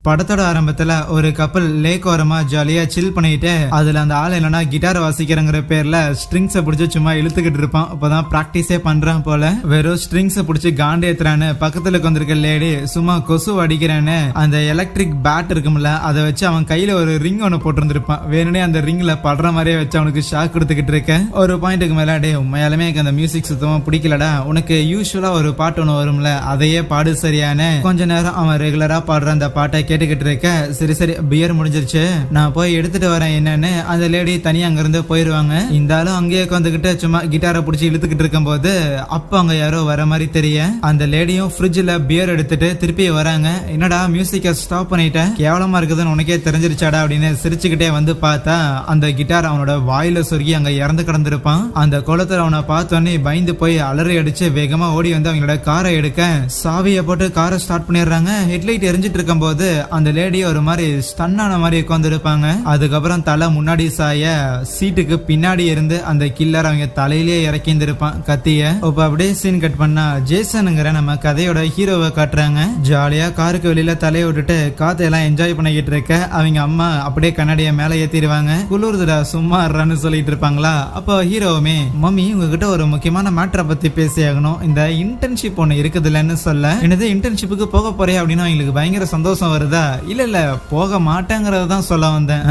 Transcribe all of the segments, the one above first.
படத்தோட ஆரம்பத்துல ஒரு கப்பல் லேக் ஓரமா ஜாலியா சில் பண்ணிட்டு அதுல அந்த ஆள் என்னன்னா கிட்டார் வாசிக்கிறங்கிற பேர்ல ஸ்ட்ரிங்ஸ பிடிச்சி சும்மா இழுத்துக்கிட்டு இருப்பான். அப்பதான் பிராக்டிஸே பண்றான் போல. வெறும் ஸ்ட்ரிங்ஸ பிடிச்சி காண்டு ஏத்துறான்னு பக்கத்துல வந்திருக்க லேடி சும்மா கொசு அடிக்கிறான்னு அந்த எலக்ட்ரிக் பேட் இருக்கும்ல அதை வச்சு அவன் கையில ஒரு ரிங் ஒன்னு போட்டிருந்திருப்பான். வேணுனே அந்த ரிங்ல படுற மாதிரியே வச்சு அவனுக்கு ஷாக் கொடுத்துக்கிட்டு இருக்கேன். ஒரு பாயிண்ட்டுக்கு மேல டே உண்மையாலுமே எனக்கு அந்த மியூசிக் சுத்தமா பிடிக்கலடா, உனக்கு யூஸ்வலா ஒரு பாட்டு ஒண்ணு வரும்ல அதையே பாடு சரியான. கொஞ்ச நேரம் அவன் ரெகுலரா பாடுற அந்த பாட்டை கேட்டுக்கிட்டு இருக்க. சரி சரி பியர் முடிஞ்சிருச்சு, நான் போய் எடுத்துட்டு வரேன் என்னன்னு அந்த லேடி தனியா அங்க இருந்து போயிருவாங்க. இந்த ஆளும் அங்கேயே உட்காந்துக்கிட்டு சும்மா கிட்டாரை பிடிச்சி இழுத்துக்கிட்டு இருக்கும் போது அப்ப அங்க யாரோ வர மாதிரி தெரிய அந்த லேடியும் ஃப்ரிட்ஜ்ல பியர் எடுத்துட்டு திருப்பி வராங்க. என்னடா மியூசிக்க ஸ்டாப் பண்ணிட்ட, கேவலமா இருக்குதுன்னு உனக்கே தெரிஞ்சிருச்சாடா அப்படின்னு சிரிச்சுக்கிட்டே வந்து பார்த்தா அந்த கிட்டார் அவனோட வாயில சொருகி அங்க இறந்து கிடந்திருப்பான். அந்த குளத்துல அவனை பார்த்தோன்னே பயந்து போய் அலறி அடிச்சு வேகமா ஓடி வந்து அவங்களோட காரை எடுக்க சாவியை போட்டு காரை ஸ்டார்ட் பண்ணிடுறாங்க. ஹெட்லைட் எரிஞ்சிட்டு இருக்கும் போது அந்த லேடி ஒரு மாதிரி ஸ்டன்னான மாதிரி உட்கார்ந்து இருப்பாங்க. அதுக்கப்புறம் தலை முன்னாடி சாய சீட்டுக்கு பின்னாடி இருந்து அந்த கில்லர் அவங்க தலையிலேயே இறக்கிந்திருப்பான் கத்திய. இப்ப அப்படியே சீன் கட் பண்ணா ஜேசனுங்கிற நம்ம கதையோட ஹீரோவை காட்டுறாங்க. ஜாலியா காருக்கு வெளியில தலையை விட்டுட்டு காத்தையெல்லாம் என்ஜாய் பண்ணிக்கிட்டு இருக்க அவங்க அம்மா அப்படியே கண்ணாடிய மேல ஏத்திடுவாங்க. குளிர்துடா சும்மா இருறான்னு சொல்லிட்டு இருப்பாங்களா. அப்போ ஹீரோவுமே மம்மி உங்ககிட்ட ஒரு முக்கியமான மேட்டரை பத்தி பேசி ஆகணும், இந்த இன்டர்ன்ஷிப் ஒண்ணு இருக்குதுல்லன்னு சொல்ல என்னது இன்டர்ன்ஷிப்புக்கு போக போறேன் அப்படின்னு அவங்களுக்கு பயங்கர சந்தோஷம் வருதா. இல்ல இல்ல போக மாட்டேங்கறதான் சொல்ல வந்தேன்.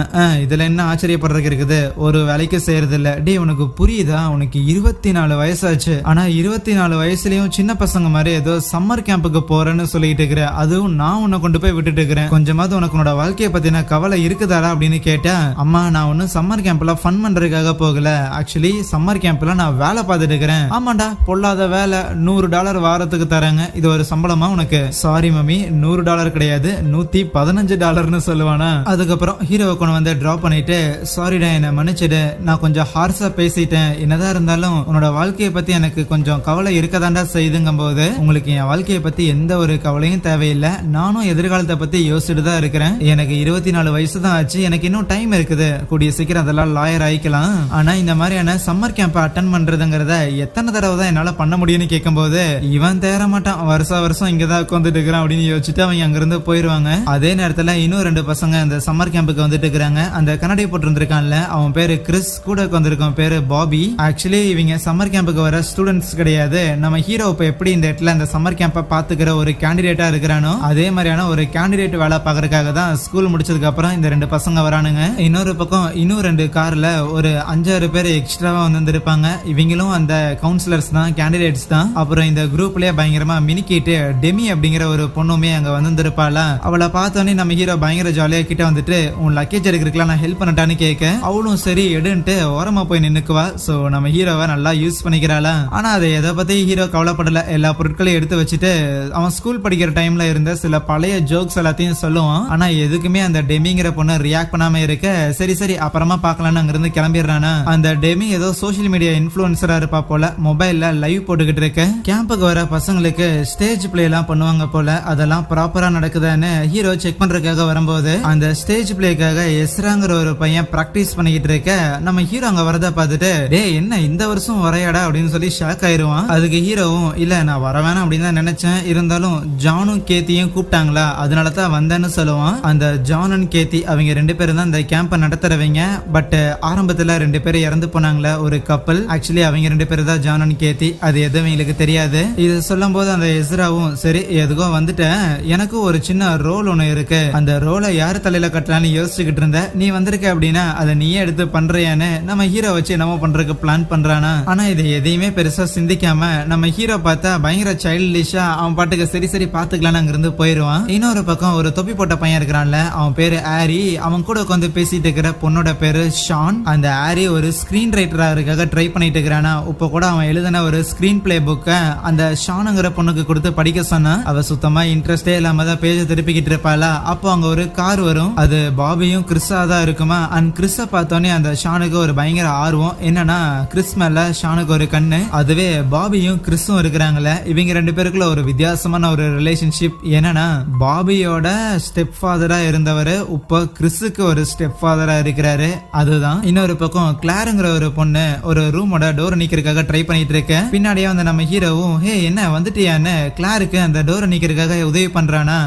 இதுல என்ன ஆச்சரியப்படுறதுக்கு இருக்குது, ஒரு வேலைக்கு செய்யறது இல்ல. டே உனக்கு புரியுதா, உனக்கு 24 வயசாச்சு, ஆனா 24 வயசுலயும் சின்ன பசங்க மாதிரி ஏதோ சம்மர் கேம்புக்கு போறேன்னு சொல்லிட்டு இருக்கிற. அதுவும் நான் உன்னை கொண்டு போய் விட்டுட்டு இருக்கிறேன், கொஞ்சமாவது உனக்கு உன்னோட வாழ்க்கையை பத்தின கவலை இருக்குதாடா அப்படின்னு கேட்டேன். அம்மா நான் ஒன்னும் சம்மர் கேம்ப்ல ஃபன் பண்றதுக்காக போகல, ஆக்சுவலி சம்மர் கேம்ப்ல நான் வேலை பார்த்துட்டு இருக்கிறேன். ஆமாண்டா பொல்லாத வேலை, $100 வாரத்துக்கு தராங்க, இது ஒரு சம்பளமா உனக்கு? சாரி மம்மி $100 கிடையாது, $115 சொல்லுவானா. அதுக்கப்புறம் ஹீரோவை கொண்டு வந்து டிராப் பண்ணிட்டு சாரிடா என்ன மன்னிச்சிடு, நான் கொஞ்சம் ஹார்ஸா பேசிட்டேன், என்னதான் இருந்தாலும் உன்னோட வாழ்க்கையை பத்தி எனக்கு கொஞ்சம் கவலை இருக்கதாண்டா செய்துங்கும் போது உங்களுக்கு என் வாழ்க்கையை பத்தி எந்த ஒரு கவலையும் தேவையில்லை, நானும் எதிர்காலத்தை பத்தி யோசிச்சுட்டு தான் இருக்கிறேன், எனக்கு 24 வயசு தான் ஆச்சு, எனக்கு இன்னும் டைம் இருக்குது, கூடிய சீக்கிரம் அதெல்லாம் லாயர் ஆயிக்கலாம். ஆனா இந்த மாதிரியான சம்மர் கேம்ப் அட்டன் பண்றதுங்கிறத எத்தனை தடவை தான் என்னால பண்ண முடியும்னு கேட்கும் போது இவன் தேர மாட்டான், வருஷம் இங்கதான் உட்காந்துட்டு இருக்கிறான் அப்படின்னு யோசிச்சுட்டு அவங்க அங்கிருந்து போயிருவாங்க. அதே நேரத்துல இன்னும் 2 பசங்க அந்த சம்மர் கேம்புக்கு வந்துட்டு இருக்காங்க. அந்த கண்ணாடி போட்டிருந்திருக்கான்ல அவன் பேரு கிறிஸ், கூட வந்திருக்கான் பேரு பாபி. ஆக்சுவலி இவங்க சம்மர் கேம்புக்கு வர ஸ்டூடெண்ட்ஸ் கிடையாது. நம்ம ஹீரோ இப்ப எப்படி இந்த இடத்துல இந்த சம்மர் கேம்ப பாத்துக்கிற ஒரு கேண்டிடேட்டா இருக்கிறானோ அதே மாதிரியான ஒரு கேண்டிடேட் வேலை பாக்குறதுக்காக தான் ஸ்கூல் முடிச்சதுக்கு அப்புறம் இந்த 2 பசங்க வரானுங்க. இன்னொரு பக்கம் இன்னும் 2 கார்ல ஒரு 5-6 பேர் எக்ஸ்ட்ராவா வந்திருப்பாங்க. இவங்களும் அந்த கவுன்சிலர்ஸ் தான், கேண்டிடேட்ஸ் தான். அப்புறம் இந்த குரூப்லயே பயங்கரமா மினிக்கிட்டு டெமி அப்படிங்கிற ஒரு பொண்ணுமே அங்க வந்திருப்பாளா. அவளை பார்த்தோன்னே நம்ம ஹீரோ பயங்கர ஜாலியா கிட்ட வந்துட்டு உன் லக்கேஜ் எடுக்கிறதுக்குலாம் நான் ஹெல்ப் பண்ணட்டான்னு கேட்க அவளும் சரி எடுன்ட்டு ஓரமா போய் நின்னுக்குவா. சோ நம்ம ஹீரோவை நல்லா யூஸ் பண்ணிக்கிறாளா. ஆனா அதை எதை பத்தி ஹீரோ கவலைப்படல, எல்லா பொருட்களையும் எடுத்து வச்சுட்டு அவன் ஸ்கூல் படிக்கிற டைம்ல இருந்த சில பழைய ஜோக்ஸ் எல்லாத்தையும் சொல்லுவான். ஆனா எதுக்குமே அந்த டெமிங்கிற பொண்ணு ரியாக்ட் பண்ணாம இருக்க சரி சரி அப்புறமா பாக்கலாம்னு அங்கிருந்து கிளம்பிடுறானா. அந்த டெமி ஏதோ சோசியல் மீடியா இன்ஃபுளுசரா இருப்பா போல, மொபைல்ல லைவ் போட்டுக்கிட்டு இருக்க. கேம்புக்கு வர பசங்களுக்கு ஸ்டேஜ் பிளே எல்லாம் பண்ணுவாங்க போல, அதெல்லாம் ப்ராப்பரா நடக்குதான்னு ஹீரோ செக் பண்றதுக்காக வரும்போது அந்த ஸ்டேஜ் பிளேக்காக எஸ்ராங்கிற ஒரு பையன் பிராக்டிஸ் பண்ணிக்கிட்டு இருக்க நம்ம ஹீரோ அங்க வரத பார்த்துட்டு டே என்ன இந்த வருஷம் வரையாடா அப்படின்னு சொல்லி ஷாக் ஆயிருவான். அதுக்கு ஹீரோவும் இல்ல நான் வர வேணாம் அப்படின்னு தான் நினைச்சேன், இருந்தாலும் ஜானும் கேத்தியும் கூப்பிட்டாங்களா அதனால தான் வந்தேன்னு சொல்லுவான். அந்த ஜான் அண்ட் கேத்தி அவங்க 2 பேரும் தான் இந்த கேம்ப நடத்துறவங்க. பட் ஆரம்பத்துல 2 பேரும் இறந்து போனாங்களா, ஒரு கப்பல். ஆக்சுவலி அவங்க 2 பேரும் தான் ஜான் அண்ட் கேத்தி, அது எதுவும் எங்களுக்கு தெரியாது. இது சொல்லும் போது அந்த எஸ்ராவும் சரி எதுக்கோ வந்துட்டேன், எனக்கு ஒரு சின்ன ரோல் ஒண்ணு இருக்கு, அந்த ரோலை யாரு தலையில கட்டலான்னு யோசிச்சுக்கிட்டு இருந்த, நீ வந்திருக்க அப்படின்னா அதை நீயே எடுத்து பண்றியான்னு நம்ம ஹீரோ வச்சு என்னமோ பண்றதுக்கு பிளான் பண்றானா. ஆனா இதை எதையுமே பெருசா சிந்திக்காம நம்ம ஹீரோ பார்த்தா பயங்கர சைல்டிஷா அவன் பாட்டுக்கு சரி சரி பாத்துக்கலான்னு அங்கிருந்து போயிருவான். இன்னொரு பக்கம் ஒரு தொப்பி போட்ட பையன் இருக்கிறான்ல அவன் பேரு ஆரி, அவன் கூட உட்காந்து பேசிட்டு இருக்கிற பொண்ணோட பேரு ஷான். அந்த ஆரி ஒரு ஸ்கிரீன் ரைட்டரா இருக்காக ட்ரை பண்ணிட்டு இருக்கிறானா. இப்ப கூட அவன் எழுதின ஒரு ஸ்கிரீன் பிளே புக்க அந்த ஷானுங்கிற பொண்ணுக்கு கொடுத்து படிக்க சொன்னா அவ சுத்தமா இன்ட்ரெஸ்டே இல்லாம தான் பேஜ திருப்பிக்கிட்டு இருப்பாளா. அப்போ அங்க ஒரு கார் வரும், அது பாபியும் கிறிஸா தான் இருக்குமா. அண்ட் கிறிஸ பார்த்தோன்னே அந்த ஷானுக்கு ஒரு பயங்கர ஆர்வம், என்னன்னா கிறிஸ் மேல ஷானுக்கு ஒரு கண்ணு. அதுவே பாபியும் கிறிஸும் இருக்கிறாங்களே இவங்க 2 பேருக்குள்ள ஒரு வித்தியாசமான ஒரு ரிலேஷன்ஷிப். என்னன்னா பாபியோட ஸ்டெப் ஃபாதரா இருந்தவரு இப்ப கிறிஸுக்கு ஒரு ஸ்டெப் ஃபாதரா இருக்கிறாரு. அதுதான். இன்னொரு பக்கம் கிளாருங்கிற ஒரு பொண்ணு ஒரு ரூமோட டோர் நீக்கிறதுக்காக ட்ரை பண்ணிட்டு இருக்க. பின்னாடியே வந்து நம்ம ஹீரோவும் ஹே என்ன வந்துட்டியான்னு கிளாருக்கு அந்த டோரை நீக்கிறதுக்காக உதவி பண்றானா.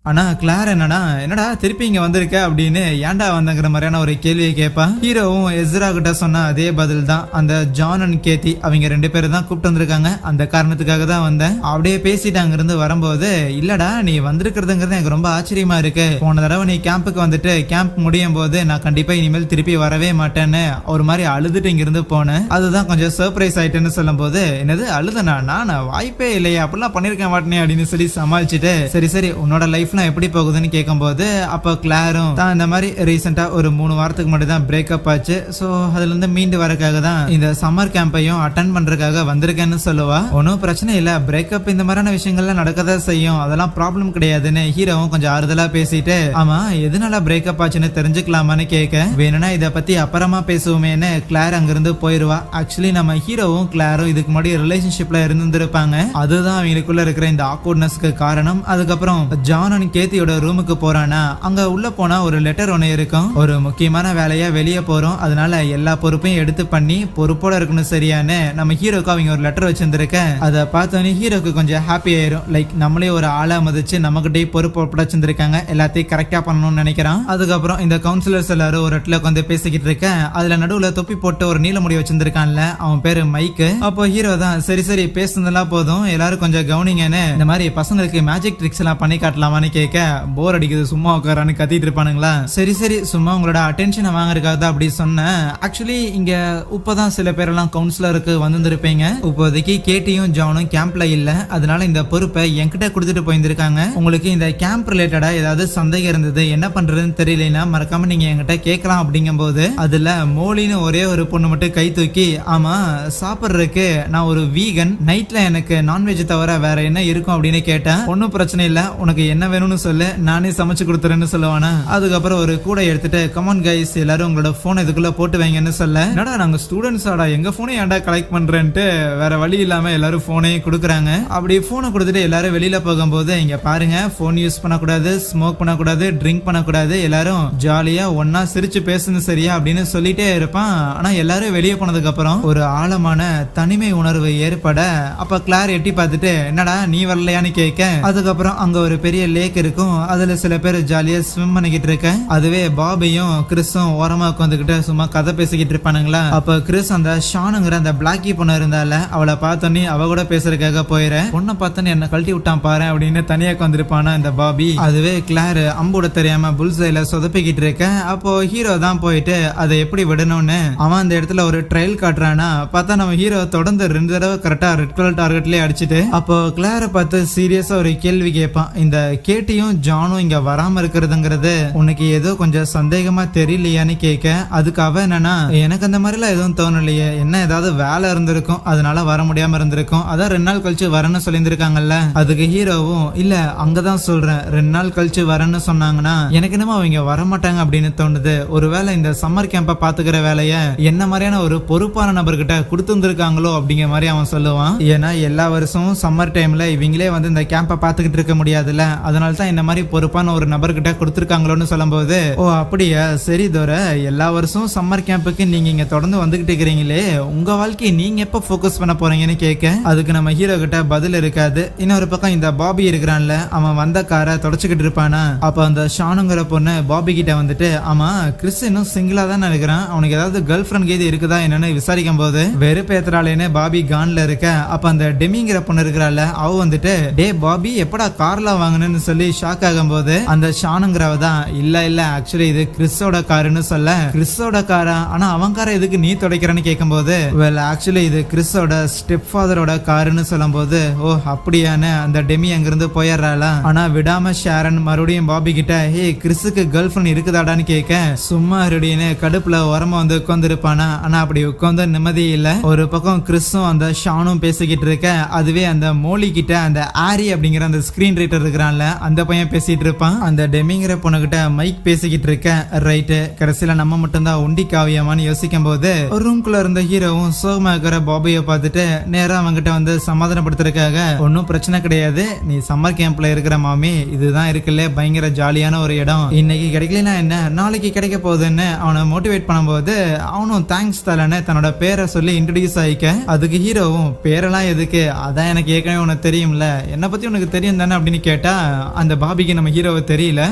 ஆனா கிளார் என்னடா திருப்பி இங்க வந்திருக்க அப்படின்னு ஏன்டா வந்தங்கிற மாதிரியான ஒரு கேள்வியை கேட்பா. ஹீரோவும் எஸ்ரா கிட்ட சொன்ன அதே பதில் தான். அந்த ஜான் அண்ட் கேத்தி அவங்க 2 பேரும் தான் கூப்பிட்டு வந்திருக்காங்க, அந்த காரணத்துக்காக தான் வந்தேன். அப்படியே பேசிட்டு அங்க இருந்து வரும்போது, இல்லடா நீ வந்திருக்கிறதுங்கிறது எனக்கு ரொம்ப ஆச்சரியமா இருக்கு. போன தடவை நீ கேம்புக்கு வந்துட்டு கேம்ப் முடியும் போது நான் கண்டிப்பா இனிமேல் திருப்பி வரவே மாட்டேன்னு ஒரு மாதிரி அழுதுட்டு இங்க இருந்து போனேன். அதுதான் கொஞ்சம் சர்ப்ரைஸ் ஆயிட்டேன்னு சொல்லும் போது, என்னது அழுதனா? நான் வாய்ப்பே இல்லையா, அப்படிலாம் பண்ணிருக்க மாட்டேனே அப்படின்னு சொல்லி சமாளிச்சுட்டு, சரி உன்னோட லைஃப்லாம் எப்படி போகுதுன்னு கேட்கும்போது, அப்போ கிளாரும் தான் இந்த மாதிரி ரீசெண்டா ஒரு 3 வாரத்துக்கு மட்டும் தான் பிரேக்கப் ஆச்சு. சோ அதுல இருந்து மீண்டு வரக்காக தான் இந்த சம்மர் கேம்பையும் அட்டன் பண்றதுக்காக வந்திருக்கேன்னு சொல்லுவா. ஒன்னும் பிரச்சனை இல்ல, பிரேக்கப் இந்த மாதிரியான விஷயங்கள்லாம் நடக்கதான் செய்யும், அதெல்லாம் ப்ராப்ளம் கிடையாதுன்னு ஹீரோவும் கொஞ்சம் ஆறுதலா பேசிட்டு, ஆமா எதனால பிரேக்கப் ஆச்சுன்னு தெரிஞ்சுக்கலாமான்னு கேட்க, வேணும்னா இத பத்தி அப்புறமா பேசுவோமேன்னு கிளார் அங்கிருந்து போயிருவா. ஆக்சுவலி நம்ம ஹீரோவும் கிளாரும் இதுக்கு முன்னாடி ரிலேஷன்ஷிப்ல இருந்திருப்பாங்க, அதுதான் அவங்களுக்குள்ள இருக்கிற இந்த ஆக்வர்ட்னஸ்க்கு காரணம். அதுக்கப்புறம் ஜான் அண்ட் கேத்தியோட ரூமுக்கு போறானா, அங்க உள்ள போனா ஒரு லெட்டர் ஒன்னு இருக்கும். ஒரு முக்கியமான வேலையா வெளியே போறோம், அதனால எல்லா பொறுப்பையும் எடுத்து பண்ணி பொறுப்போட இருக்கணும் சரியானு நம்ம ஹீரோக்கு அவங்க ஒரு லெட்டர் வச்சிருந்திருக்க. அதை பார்த்தோன்னே ஹீரோக்கு கொஞ்சம் ஹாப்பி ஆயிரும். லைக் நம்மளே ஒரு ஆளா மதிச்சு நம்மகிட்டே பொறுப்பு ஒப்படைச்சிருக்காங்க, எல்லாத்தையும் கரெக்டா பண்ணணும்னு நினைக்கிறான். அதுக்கப்புறம் இந்த கவுன்சிலர்ஸ் எல்லாரும் ஒரு இடத்துல உட்காந்து பேசிக்கிட்டு இருக்க, அதுல நடுவுல தொப்பி போட்டு ஒரு நீல முடி வச்சிருக்கான்ல, அவன் பேரு மைக்கு. அப்போ ஹீரோ தான் சரி பேசுனதெல்லாம் போதும், எல்லாரும் கொஞ்சம் கவனிங்கன்னு இந்த மாதிரி பசங்களுக்கு மேஜிக் ட்ரிக்ஸ் எல்லாம் பண்ணி காட்டலாமான்னு கேட்க, போர் அடிக்குது சும்மா உட்காரான்னு கத்திட்டு இருப்பானுங்களா. சரி சும்மா உங்களோட அட்டென்ஷனை வாங்குறதுக்காக தான் அப்படி சொன்னேன். ஆக்சுவலி இங்க இப்பதான் சில பேரெல்லாம் கவுன்சிலருக்கு வந்திருப்பீங்க. இப்போதைக்கு கேட்டியும் ஜானும் கேம்ப்ல இல்ல, அதனால இந்த பொறுப்பை என்கிட்ட கொடுத்துட்டு போயிருந்திருக்காங்க. உங்களுக்கு இந்த கேம்ப் ரிலேட்டடா ஏதாவது சந்தேகம் இருந்தது, என்ன பண்றதுன்னு தெரியலனா மறக்காம நீங்க என்கிட்ட கேட்கலாம் அப்படிங்கும் போது, அதுல மோலின்னு ஒரே ஒரு பொண்ணு மட்டும் கை தூக்கி, ஆமா சாப்பிடுறதுக்கு நான் ஒரு வீகன், நைட்ல எனக்கு நான்வெஜ் தவிர வேற என்ன இருக்கும் அப்படின்னு கேட்டேன். ஒன்னும் பிரச்சனை இல்ல, உனக்கு என்ன வேணும்னு சொல்லு, நானே சமைச்சு கொடுத்துறேன்னு சொல்லுவானா. அதுக்கப்புறம் ஒரு கூட எடுத்துட்டு, கமான் கைஸ் எல்லாரும் உங்களோட போன் இதுக்குள்ள போட்டு வைங்கன்னு சொல்ல, என்னடா நாங்க ஸ்டூடெண்ட்ஸ் ஆடா, எங்க போனை ஏன்டா கலெக்ட் பண்றேன்ட்டு வேற வழி இல்லாம எல்லாரும் போனையும் கொடுக்குறாங்க. அப்படி போனை கொடுத்துட்டு எல்லாரும் வெளியில போகும்போது, இங்க பாருங்க போன் யூஸ் பண்ணக்கூடாது, ஸ்மோக் பண்ணக்கூடாது, ட்ரிங்க் பண்ணக்கூடாது, எல்லாரும் ஜாலியா ஒன்னா சிரிச்சு பேசணும் சரியா அப்படின்னு சொல்லிட்டே இருப்பான். ஆனா எல்லாரும் வெளியே போனதுக்கு அப்புறம் ஒரு ஆழமான தனிமை உணர்வு ஏற்பட, அப்ப கிளார் எட்டி பார்த்துட்டு, என்னடா நீ வரலையான்னு கேட்க, அதுக்கப்புறம் அங்க ஒரு பெரிய லேக் இருக்கும், அதுல சில பேர் ஜாலியா ஸ்விம் பண்ணிக்கிட்டு இருக்க, அதுவே பாபியும் கிறிஸும் ஓரமா உட்காந்துக்கிட்டு சும்மா கதை பேசிக்கிட்டு இருப்பானுங்களா. அப்ப கிறிஸ் அந்த ஷானுங்கிற அந்த பிளாக்கி பொண்ணு இருந்தால, அவளை பார்த்தோன்னே அவ கூட பேசுறதுக்காக போயிற, பொண்ணை பார்த்தோன்னு என்ன கழட்டி விட்டான் பாரு அப்படின்னு தனியா உட்காந்துருப்பானா இந்த பாபி. அதுவே கிளார் அம்போட தெரியாம புல்சைல சொதப்பிக்கிட்டு இருக்க, அப்போ ஹீரோ தான் போயிட்டு அதை எப்படி விடணும்னு அவன் அந்த இடத்துல ஒரு ட்ரையல் காட்டுறானா. பார்த்தா நம்ம ஹீரோ தொடர்ந்து 2 தடவை கரெக்டா ரெட் கலர் டார்கெட்லயே அடிச்சுட்டு, அப்போ கிளாரை பார்த்து சீரியஸா ஒரு கேள்வி கேட்பான், இந்த கேட்டியும் ஜானும் இங்க வராம இருக்கிறதுங்கிறது உனக்கு ஏதோ கொஞ்சம் சந்தேகமா தெரியலையான்னு கேட்க, அதுக்கு அவ என்னன்னா, எனக்கு அந்த மாதிரிலாம் எதுவும் தோணலையே, என்ன ஏதாவது வேலை இருந்திருக்கும் அதனால வர முடியாம இருந்திருக்கும், அதான் 2 நாள் கழிச்சு வரேன்னு சொல்லியிருந்திருக்காங்கல்ல. அதுக்கு ஹீரோவும், இல்ல அங்கதான் சொல்றேன், 2 நாள் கழிச்சு வரேன்னு சொன்னாங்கன்னா எனக்கு என்னமோ அவங்க வரமாட்டாங்க அப்படின்னு தோணுது, ஒருவேளை இந்த சம்மர் கேம்ப பாத்துக்கிற வேலைய என்ன மாதிரியான ஒரு பொறுப்பான நபர்கிட்ட கொடுத்துருக்காங்களோ அப்படிங்கிற மாதிரி அவன் சொல்லுவான். ஏன்னா எல்லா வருஷமும் சம்மர் டைம்ல இவங்களே வந்து இந்த கேம்ப பாத்துக்கிட்டு இருக்க முடியாதுல்ல, அதனால தான் இந்த மாதிரி பொறுப்பான ஒரு நபர்கிட்ட கொடுத்துருக்காங்களோன்னு சொல்லும்போது, ஓ அப்படியா சரி தோர, எல்லா வருஷமும் சம்மர் கேம்புக்கு நீங்க இங்க தொடர்ந்து வந்துகிட்டு இருக்கிறீங்களே, உங்க வாழ்க்கையை நீங்க எப்ப போக்கஸ் பண்ண போறீங்கன்னு கேட்க, அதுக்கு நம்ம ஹீரோ கிட்ட பதில் இருக்காது. இன்னொரு பக்கம் இந்த பாபி இருக்கிறான்ல, அவன் வந்த காரை தொடச்சுக்கிட்டு இருப்பானா. அப்ப அந்த ஷானுங்கிற பொண்ணு பாபி கிட்ட வந்துட்டு, ஆமா கிறிஸ் இன்னும் சிங்கிளா தான் இருக்கிறான், அவனுக்கு ஏதாவது கேர்ள் ஃபிரெண்ட் கேது இருக்குதா என்னன்னு விசாரிக்கும் போது, வெறுப்பேத்துறாளேன்னு பாபி கான்ல இருக்க, அப்ப அந்த டெமிங்கிற பொண்ணு இருக்கிறாள், அவ வந்துட்டு, டே பாபி எப்படா கார்ல வாங்கணும்னு சொல்லி ஷாக் ஆகும் போது, அந்த ஷானுங்கிறவ தான், இல்ல ஆக்சுவலி இது கிறிஸோட காருன்னு சொல்ல, கிறிஸோட காரா, ஆனா அவன் காரை எதுக்கு நீ துடைக்கிறன்னு கேட்கும் போது, வெல் ஆக்சுவலி இது கிறிஸோட ஸ்டெப் ஃபாதரோட காருன்னு சொல்லும் போது, ஓ அப்படியான்னு அந்த டெமி அங்கிருந்து போயிடுறாளா. ஆனா விடாம ஷாரன் மறுபடியும் பாபி கிட்ட, ஹே கிறிஸுக்கு கேர்ள் ஃபிரெண்ட் இருக்குதாடான்னு கேட்க, சும்மா இருடின்னு கடுப்புல உரமா வந்து உட்கார்ந்து இருப்பானா. ஆனா அப்படி உட்கார்ந்து நிம்மதி இல்ல. ஒரு பக்கம் கிறிஸும் அந்த ஷானும் பேசிக்கிட்டு இருக்க, அதுவே அந்த மோலி கிட்ட அந்த ஆரி அப்படிங்கிற அந்த ஸ்கிரீன் ரைட்டர் இருக்கிறான்ல, அந்த பையன் பேசிட்டு இருப்பான். அந்த டெமிங்கிற பொண்ணுகிட்ட மைக் பேசிக்கிட்டு இருக்க, ரைட்டு கடைசியில நம்ம மட்டும் தான் ஒண்டி காவியமான்னு யோசிக்கும் போது, ஒரு ரூம்குள்ள இருந்த ஹீரோவும் சோகமா இருக்கிற பாபியை பார்த்துட்டு நேரா அவங்கிட்ட வந்து சமாதானப்படுத்துறதுக்காக, ஒன்னும் பிரச்சனை கிடையாது, நீ சம்மர் கேம்ப்ல இருக்கிற மாமி, இதுதான் இருக்குல்ல பயங்கர ஜாலியான ஒரு இடம், இன்னைக்கு கிடைக்கலனா என்ன நாளைக்கு கிடைக்க போகுதுன்னு அவனை மோட்டிவேட் பண்ணும்போது, அவனும் தேங்க்ஸ் தலன்னு தன்னோட பேரை சொல்லி இன்ட்ரோடியூஸ் ஆயிக்க, அதுக்கு ஹீரோவும் பேரெல்லாம் எதுக்கு, அதான் எனக்கு ஏற்கனவே உனக்கு தெரியும்ல, என்னை பத்தி உனக்கு தெரியும் தானே அப்படின்னு கேட்டா, அந்த பாபிக்கு நம்ம ஹீரோவை தெரியல.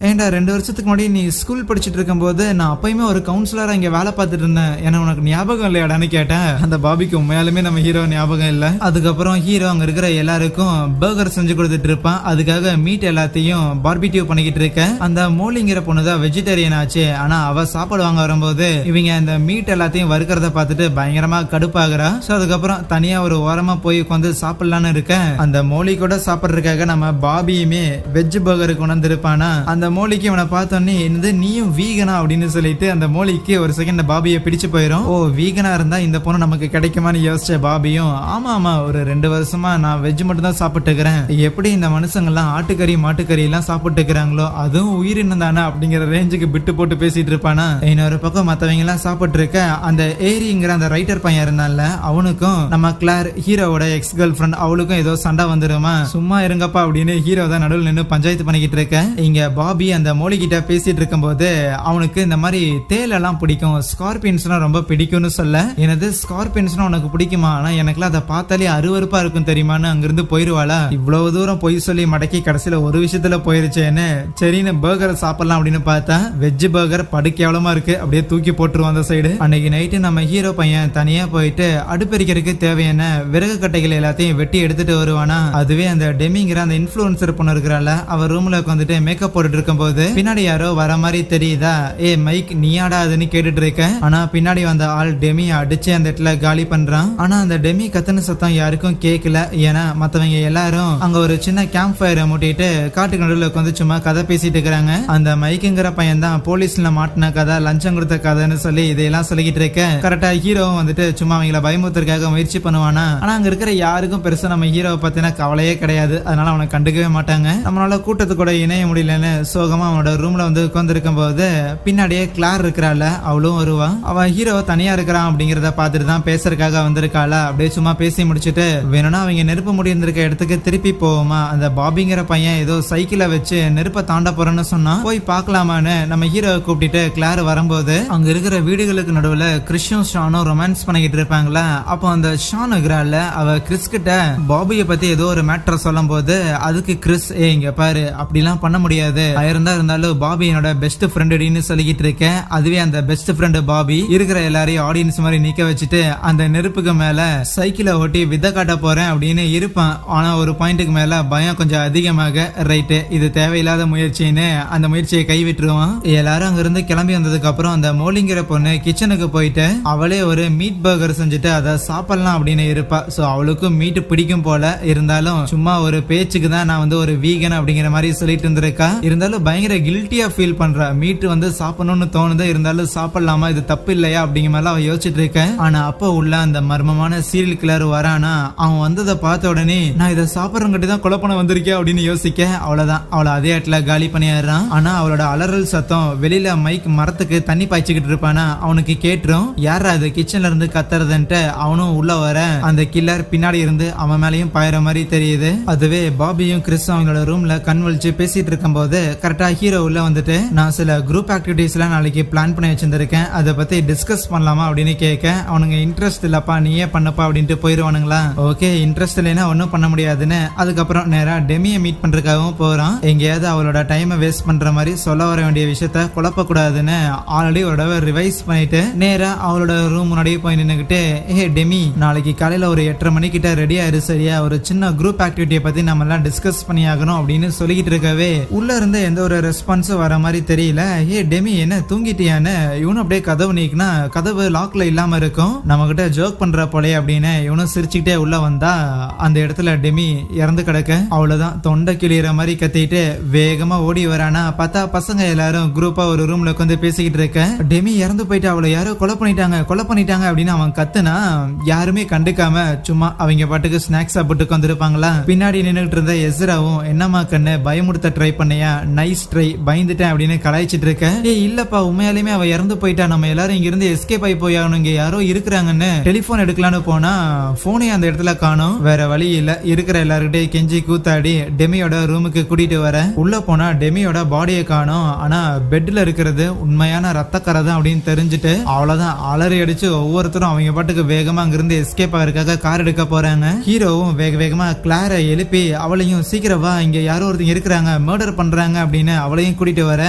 ஏண்டா 2 வருஷத்துக்கு முன்னாடி நீ ஸ்கூல் படிச்சுட்டு இருக்கும்போது நான் அப்பயுமே ஒரு கவுன்சிலரா இங்க வேலை பார்த்துட்டு இருந்தேன், ஏன்னா உனக்கு ஞாபகம் இல்லையாடான்னு கேட்டேன். அந்த பாபிக்கு உண்மையாலுமே நம்ம ஹீரோ ஞாபகம் இல்ல. அதுக்கப்புறம் ஹீரோ அங்க இருக்கிற எல்லாருக்கும் பர்கர் செஞ்சு கொடுத்துட்டு இருப்பான். அதுக்காக மீட் எல்லாத்தையும் பார்பிக்யூ பண்ணிக்கிட்டு இருக்க. அந்த மோலிங்கிற பொண்ணுதான் வெஜிடேரியன் ஆச்சு, ஆனா அவ சாப்பாடு வாங்க வரும்போது இவங்க அந்த மீட் எல்லாத்தையும் வறுக்கிறத பார்த்துட்டு பயங்கரமா கடுப்பாகிறா. சோ அதுக்கப்புறம் தனியா ஒரு ஓரமா போய் உட்காந்து சாப்பிடலான்னு இருக்க. அந்த மோலி கூட சாப்பிடுறதுக்காக நம்ம பாபியுமே வெஜ் பர்கருக்கு கொண்டு வந்திருப்பானா. அந்த மோலிக்கு இவனை பார்த்தோன்னே என்னது நீயும் வீகனா அப்படின்னு சொல்லிட்டு அந்த மோலிக்கு ஒரு செகண்ட் பாபியை பிடிச்சு போயிடும். ஓ வீகனா இருந்தா இந்த பொண்ணு நமக்கு கிடைக்குமான்னு யோசிச்ச பாபியும் ஆமா ஆமா ஒரு 2 வருஷமா நான் வெஜ் மட்டும் தான் சாப்பிட்டு இருக்கிறேன், எப்படி இந்த மனுஷங்கள்லாம் ஆட்டுக்கறி மாட்டுக்கறி எல்லாம் சாப்பிட்டு இருக்கிறாங்களோ அதுவும் உயிரினம் தானே அப்படிங்கிற ரேஞ்சுக்கு விட்டு போட்டு பேசிட்டு இருப்பானா. இன்னொரு பக்கம் மத்தவங்க எல்லாம் சாப்பிட்டு இருக்க அந்த ஏரிங்கிற அந்த ரைட்டர் பையன் இருந்தால அவனுக்கும் நம்ம கிளார் ஹீரோவோட எக்ஸ் கேர்ள் ஃபிரெண்ட் அவளுக்கும் ஏதோ சண்டை வந்துருமா. சும்மா இருங்கப்பா அப்படின்னு ஹீரோ தான் நடுவில் நின்று பஞ்சாயத்து பண்ணிக்கிட்டு இருக்க. இங்க பாபி அந்த மோலி கிட்ட பேசிட்டு இருக்கும்போது அவனுக்கு இந்த மாதிரி தேல் எல்லாம் பிடிக்கும், ஸ்கார்பியன்ஸ்லாம் ரொம்ப பிடிக்கும்னு சொல்ல. எனது ஸ்கார்பியன்ஸ்னா உனக்கு பிடிக்குமா, ஆனா எனக்குலாம் அதை பார்த்தாலே அருவருப்பா இருக்கும் தெரியுமான்னு அங்கிருந்து போயிருவாளா. இவ்வளவு தூரம் பொய் சொல்லி மடக்கி கடைசியில ஒரு விஷயத்துல போயிருச்சேன்னு சரின்னு பர்கரை சாப்பிடலாம் அப்படின்னு பார்த்தா வெஜ் பர்கர் படு கேவலமா இருக்கு, அப்படியே தூக்கி போட்டுருவோம் அந்த சைடு. அன்னைக்கு நைட்டு நம்ம ஹீரோ பையன் தனியா போயிட்டு அடுப்பெரிக்கிறதுக்கு தேவையான விறகு கட்டைகள் எல்லாத்தையும் வெட்டி எடுத்துட்டு வருவானா. அதுவே அந்த டெமிங்கிற அந்த இன்ஃபுளுசர் பொண்ணு இருக்கிறால அவ ரூம்ல உட்காந்துட்டு மேக்கப் போட்டுட்டு இருக்கும்போது பின்னாடி யாரோ வர மாதிரி தெரியுதா. ஏ மைக் நீயாடா அதுன்னு கேட்டுட்டு இருக்க. ஆனா பின்னாடி வந்த ஆள் டெமி அடிச்சு அந்த இடத்துல காலி பண்றான். ஆனா அந்த டெமி கத்துன சத்தம் யாருக்கும் கேட்கல, ஏன்னா மத்தவங்க எல்லாரும் அங்க ஒரு சின்ன கேம்ப் ஃபயரை மூட்டிட்டு காட்டுக்கு நடுவில் உட்காந்து சும்மா கதை பேசிட்டு இருக்கிறாங்க. அந்த மைக்குங்கிற பையன் தான் போலீஸ்ல மாட்டின கதை லஞ்சம் கொடுத்த கதைன்னு சொல்லி இதையெல்லாம் சொல்லிக்கிட்டு இருக்க. கரெக்டா ஹீரோவும் வந்துட்டு சும்மா அவங்கள பயமுறுத்துறதுக்காக முயற்சி பண்ணுவானா. ஆனா அங்க இருக்கிற யாருக்கும் பெருசா நம்ம ஹீரோவை பத்தின கவலையே கிடையாது, அதனால அவனை கண்டுக்கவே மாட்டாங்க. நம்மளால கூட்டத்து கூட இணைய முடியலன்னு சோகமா அவனோட ரூம்ல வந்து உட்கார்ந்து இருக்கும் போது பின்னாடியே கிளார் இருக்கிறாள், அவளும் வருவா. அவன் ஹீரோ தனியா இருக்கிறான் அப்படிங்கறத பார்த்துட்டு தான் பேசுறதுக்காக வந்திருக்காள. அப்படியே சும்மா பேசி முடிச்சுட்டு வேணும்னா அவங்க நெருப்பு முடிந்திருக்க இடத்துக்கு திருப்பி போவோமா, அந்த பாபிங்கிற பையன் ஏதோ சைக்கிளை வச்சு நெருப்பை தாண்ட போறேன்னு சொன்னா போய் பார்க்கலாமான்னு நம்ம ஹீரோவை கூப்பிட்டுட்டு கிளார் வரும்போது அங்க இருக்கிற வீடுகளுக்கு நடுவுல கிறிஸும் ஷானும் ரொமான்ஸ் பண்ணிக்கிட்டு இருப்பாங்களா. அப்போ அந்த ஷான் இருக்கிறாள் அவ கிறிஸ் கிட்ட பாபியை பத்தி ஏதோ ஒரு மேட்டர் சொல்லும் போது அதுக்கு கிறிஸ் இங்க பாரு அப்படிலாம் பண்ண முடியாது, இருந்தாலும் பாபி என்னோட பெஸ்ட் ஃப்ரெண்டுன்னு சொல்லிக்கிட்டு இருக்கேன். அதுவே அந்த பெஸ்ட் ஃப்ரெண்டு பாபி இருக்கிற எல்லாரையும் ஆடியன்ஸ் மாதிரி நிக்க வச்சுட்டு அந்த நெருப்புக்கு மேல சைக்கிளை ஓட்டி வித காட்ட போறேன் அப்படின்னு இருப்பான். ஆனா ஒரு பாயிண்ட்டுக்கு மேல பயம் கொஞ்சம் அதிகமாக ரைட்டு இது தேவையில்லாத முயற்சின்னு அந்த முயற்சியை கைவிட்டுருவான். எல்லாரும் அங்க இருந்து கிளம்பி வந்ததுக்கு அப்புறம் அந்த மோலிங்கிற பொண்ணு கிச்சனுக்கு போயிட்டு அவளே ஒரு மீட் பர்கர் செஞ்சுட்டு அதை சாப்பிடலாம் அப்படின்னு இருப்பா. சோ அவளுக்கும் மீட் பிடிக்கும் போல, இருந்தாலும் சும்மா ஒரு பேச்சுக்கு தான் நான் வந்து ஒரு வீகன் அப்படிங்கிற மாதிரி சொல்லிட்டு இருந்திருக்கா. இருந்தாலும் பயங்கர கில்ட்டியா ஃபீல் பண்றா. மீட் வந்து சாப்பிடணும்னு தோணுது, இருந்தாலும் சாப்பிடலாமா இது தப்பு இல்லையா அப்படிங்கிற மாதிரி அவ யோசிச்சுட்டு இருக்க. ஆனா அப்ப உள்ள அந்த மர்மமான சீரியல் கிளர் வரானா. அவன் வந்ததை பார்த்த உடனே நான் இதை சாப்பிடறங்கிட்ட தான் கொலை பண்ண வந்திருக்கேன் அப்படின்னு யோசிக்க அவ்வளவுதான் அவளை அதே இடத்துல காலி பண்ணிடுறான். ஆனா அவளோட அலறல் சத்தம் வெளியில மைக் மரத்துக்கு தண்ணி பாய்ச்சிக்கிட்டு இருப்பானா அவனுக்கு கேட்டுரும். யாரா அது கிச்சன்ல இருந்து கத்துறதுன்ட்டு அவனும் உள்ள வர அந்த கில்லர் பின்னாடி இருந்து அவன் மேலையும் பாயிற மாதிரி தெரியுது. அதுவே பாபியும் கிறிஸ் அவங்களோட ரூம்ல கண் வலிச்சு பேசிட்டு இருக்கும் போது கரெக்டா ஹீரோ உள்ள வந்துட்டு நான் சில குரூப் ஆக்டிவிட்டிஸ்லாம் நாளைக்கு பிளான் பண்ணி வச்சிருந்திருக்கேன், அதை பத்தி டிஸ்கஸ் பண்ணலாமா அப்படின்னு கேட்க அவனுங்க இன்ட்ரெஸ்ட் இல்லப்பா நீயே பண்ணப்பா அப்படின்ட்டு போயிருவானுங்களா. ஓகே இன்ட்ரெஸ்ட் இல்லைன்னா ஒன்னும் பண்ண முடியாதுன்னு அதுக்கப்புறம் நேரா டெமியை மீட் பண்றதுக்காகவும் போறான். எங்கேயாவது அவளோட டைமை வேஸ்ட் பண்ற மாதிரி சொல்ல வர வேண்டிய விஷயத்த குழப்ப கூடாதுன்னு ஆல்ரெடி ஒரு தடவை ரிவைஸ் பண்ணிட்டு நேரா அவளோட ரூம் முன்னாடியே போய் நின்னுக்கிட்டு ஏ டெமி நாளைக்கு காலையில ஒரு 8:30 மணிக்கிட்ட ரெடியா இரு சரியா, ஒரு சின்ன குரூப் ஆக்டிவிட்டியை பத்தி நம்ம எல்லாம் டிஸ்கஸ் பண்ணி ஆகணும் அப்படின்னு சொல்லிக்கிட்டு இருக்கவே உள்ள இருந்து எந்த ஒரு ரெஸ்பான்ஸும் வர மாதிரி தெரியல. ஏ டெமி என்ன தூங்கிட்டியான்னு இவனும் அப்படியே கதவு நீக்கினா கதவு லாக்ல இல்லாம இருக்கும். நம்ம கிட்ட ஜோக் பண்ற போலே அப்படின்னு இவனும் சிரிச்சுக்கிட்டே உள்ள வந்தா அந்த இடத்துல டெமி இறந்து கிடக்க. அவ்வளவுதான் தொண்டை கிளியிற மாதிரி கத்திட்டு வேகமா ஓடி வரானா. பார்த்தா பசங்க எல்லாரும் குரூப்பா ஒரு ரூம்ல உட்காந்து பேசிக்கிட்டு இருக்க. டெமி இறந்து போயிட்டு அவளை யாரோ கொலை பண்ணிட்டாங்க அப்படின்னு அவன் கத்துனா யாருமே கண்டுக்காம சும்மா அவங்க பாட்டுக்கு ஸ்நாக்ஸ் சாப்பிட்டு உட்காந்துருப்பாங்களா. பின்னாடி நின்றுட்டு இருந்த எஸ்ராவும் என்னமா கண்ணு பயமுடுத்த ட்ரை பண்ணியா, நைஸ் ட்ரை, பயந்துட்டேன் அப்படின்னு கலாய்ச்சிட்டு இருக்க. ஏய் இல்லப்பா, உண்மையாலுமே அவ இறந்து போயிட்டா, நம்ம எல்லாரும் இங்க இருந்து எஸ்கேப் ஆகி போயாகணும், இங்க யாரோ இருக்கிறாங்கன்னு டெலிபோன் எடுக்கலான்னு போனா போனே அந்த இடத்துல காணோம். வேற வழி இல்ல, இருக்கிற எல்லார்கிட்டயும் கெஞ்சி கூத்தாடி டெமியோட ரூமுக்கு கூட்டிட்டு வர. உள்ள போனா டெமியோட பாடியை காணோம். ஆனா பெட்ல இருக்கிறது உண்மையான ரத்தக்கரை தான் அப்படின்னு தெரிஞ்சுட்டு அவ்வளவுதான் அலறி அடிச்சு ஒவ்வொருத்தரும் அவங்க பாட்டுக்கு வேகமா அங்கிருந்து எஸ்கேப் ஆகிறதுக்காக கார் எடுக்க போறாங்க. ஹீரோவும் வேக வேகமா கிளாரை எழுப்பி அவளையும் சீக்கிரம் வா, இங்க யாரோ ஒருத்தங்க இருக்கிறாங்க, மர்டர் பண்றாங்க அப்படின்னு அவளையும் கூட்டிட்டு வர.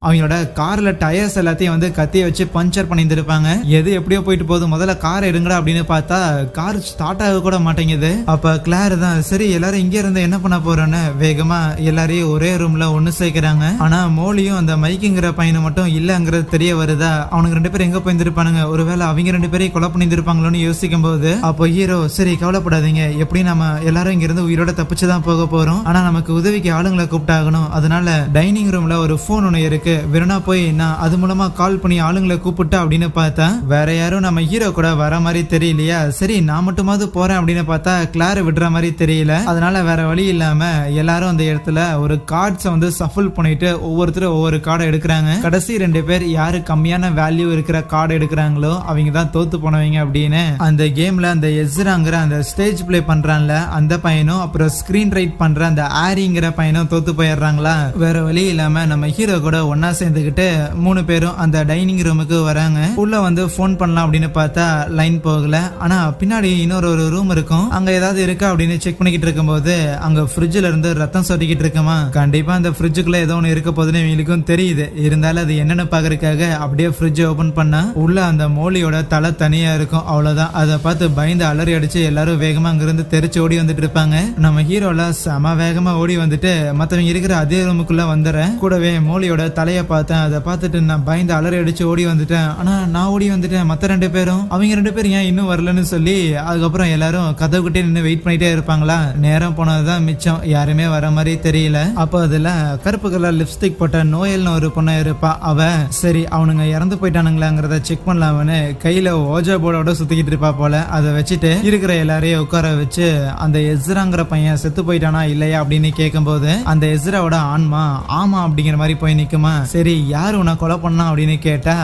அவங்களோட கார்ல டயர்ஸ் எல்லாத்தையும் வந்து கத்திய வச்சு பஞ்சர் பண்ணியிருந்திருப்பாங்க. எது எப்படியோ போயிட்டு போகுது, முதல்ல கார் எடுங்கடா அப்படின்னு பார்த்தா கார் ஸ்டார்ட் ஆக கூட மாட்டேங்குது. அப்ப கிளார் தான் சரி எல்லாரும் இங்க இருந்து என்ன பண்ண போறோன்னு வேகமா எல்லாரையும் ஒரே ரூம்ல ஒண்ணு சேர்க்கிறாங்க. ஆனா மோலியும் அந்த மைக்குங்கிற பையனை மட்டும் இல்லங்கிறது தெரிய வருதா. அவனுக்கு 2 பேரும் எங்க போயிருந்திருப்பானுங்க, ஒருவேளை அவங்க 2 பேரையும் கொலை பண்ணியிருந்திருப்பாங்களோன்னு யோசிக்கும் போது அப்போ ஹீரோ சரி கவலைப்படாதீங்க, எப்படி நம்ம எல்லாரும் இங்க இருந்து உயிரோட தப்பிச்சுதான் போக போறோம், ஆனா நமக்கு உதவிக்கு ஆளுங்களை கூப்பிட்டாகணும், அதனால டைனிங் ரூம்ல ஒரு போன் ஒண்ணு இருக்கு, வெறுனா போய் நான் அது மூலமா கால் பண்ணி ஆளுங்களை கூப்பிட்டு அப்படின்னு பார்த்தா வேற யாரும் நம்ம ஹீரோ கூட வர மாதிரி தெரியலையா. சரி நான் மட்டுமாவது போறேன் அப்படின்னு பார்த்தா கிளாரை விடுற மாதிரி தெரியல. அதனால வேற வழி இல்லாம எல்லாரும் அந்த இடத்துல ஒரு கார்ட்ஸை வந்து சஃபல் பண்ணிட்டு ஒவ்வொருத்தரும் ஒவ்வொரு கார்டை எடுக்கிறாங்க. கடைசி 2 பேர் யாரு கம்மியான வேல்யூ இருக்கிற கார்டு எடுக்கிறாங்களோ அவங்க தான் தோத்து போனவங்க அப்படின்னு அந்த கேம்ல அந்த எஸ்ராங்கிற அந்த ஸ்டேஜ் பிளே பண்றான்ல அந்த பையனும் அப்புறம் ஸ்கிரீன் ரைட் பண்ற அந்த ஆரிங்கிற பையனும் தோத்து போயிடுறாங்களா. வேற வழி இல்லாம நம்ம ஹீரோ கூட ஒன்னா சேர்ந்துக்கிட்டு 3 பேரும் அந்த டைனிங் ரூமுக்கு வராங்க. உள்ள வந்து போன் பண்ணலாம் அப்படின்னு பார்த்தா லைன் போகல. ஆனா பின்னாடி இன்னொரு ரூம் இருக்கும், அங்க ஏதாவது இருக்கா அப்படின்னு செக் பண்ணிக்கிட்டு இருக்கும்போது அங்க ஃப்ரிட்ஜ்ல இருந்து ரத்தம் சொட்டிக்கிட்டு இருக்குமா. கண்டிப்பா அந்த ஃப்ரிட்ஜுக்குள்ள ஏதோ ஒன்று இருக்க போதுன்னு இவங்களுக்கும் தெரியுது. இருந்தாலும் அது என்னன்னு பாக்குறதுக்காக அப்படியே ஃப்ரிட்ஜ் ஓபன் பண்ணா உள்ள அந்த மோலியோட தலை தனியா இருக்கும். அவ்வளவுதான், அதை பார்த்து பயந்து அலறி அடிச்சு எல்லாரும் வேகமா அங்கிருந்து தெரிச்சு ஓடி வந்துட்டு இருப்பாங்க. நம்ம ஹீரோல செம வேகமா ஓடி வந்துட்டு மத்தவங்க இருக்கிற அதே ரூமுக்குள்ள வந்துடுறேன். கூடவே மோலியோட தலைய பார்த்தேன், அதை பார்த்துட்டு நான் பயந்து அலறி அடிச்சு ஓடி வந்துட்டேன். ஆனா நான் ஓடி வந்துட்டேன், மத்த 2 பேரும் அவங்க 2 பேரும் ஏன் இன்னும் வரலன்னு சொல்லி அதுக்கப்புறம் எல்லாரும் கதவுகிட்டே நின்று வெயிட் பண்ணிட்டே இருப்பாங்களா. நேரம் போனதுதான் மிச்சம், யாருமே வர மாதிரி தெரியல. அப்போ அதுல கருப்பு கலர் லிப்ஸ்டிக் போட்ட நோயல்னு ஒரு பொண்ணு இருப்பா. அவ சரி அவனுங்க இறந்து போயிட்டானுங்களாங்கிறத செக் பண்ணலாம்னு கையில ஓஜா போர்டோட சுத்திக்கிட்டு இருப்பா போல. அதை வச்சுட்டு இருக்கிற எல்லாரையும் உட்கார வச்சு அந்த எஸ்ராங்கிற பையன் செத்து போயிட்டானா இல்லையா அப்படின்னு கேட்கும் போது அந்த எஸ்ராவோட ஆன்மா ஆமா அப்படிங்கிற மாதிரி போய் நிக்குமா. சரி யாரு உன்னை கொலை பண்ணா அப்படின்னு கேட்டா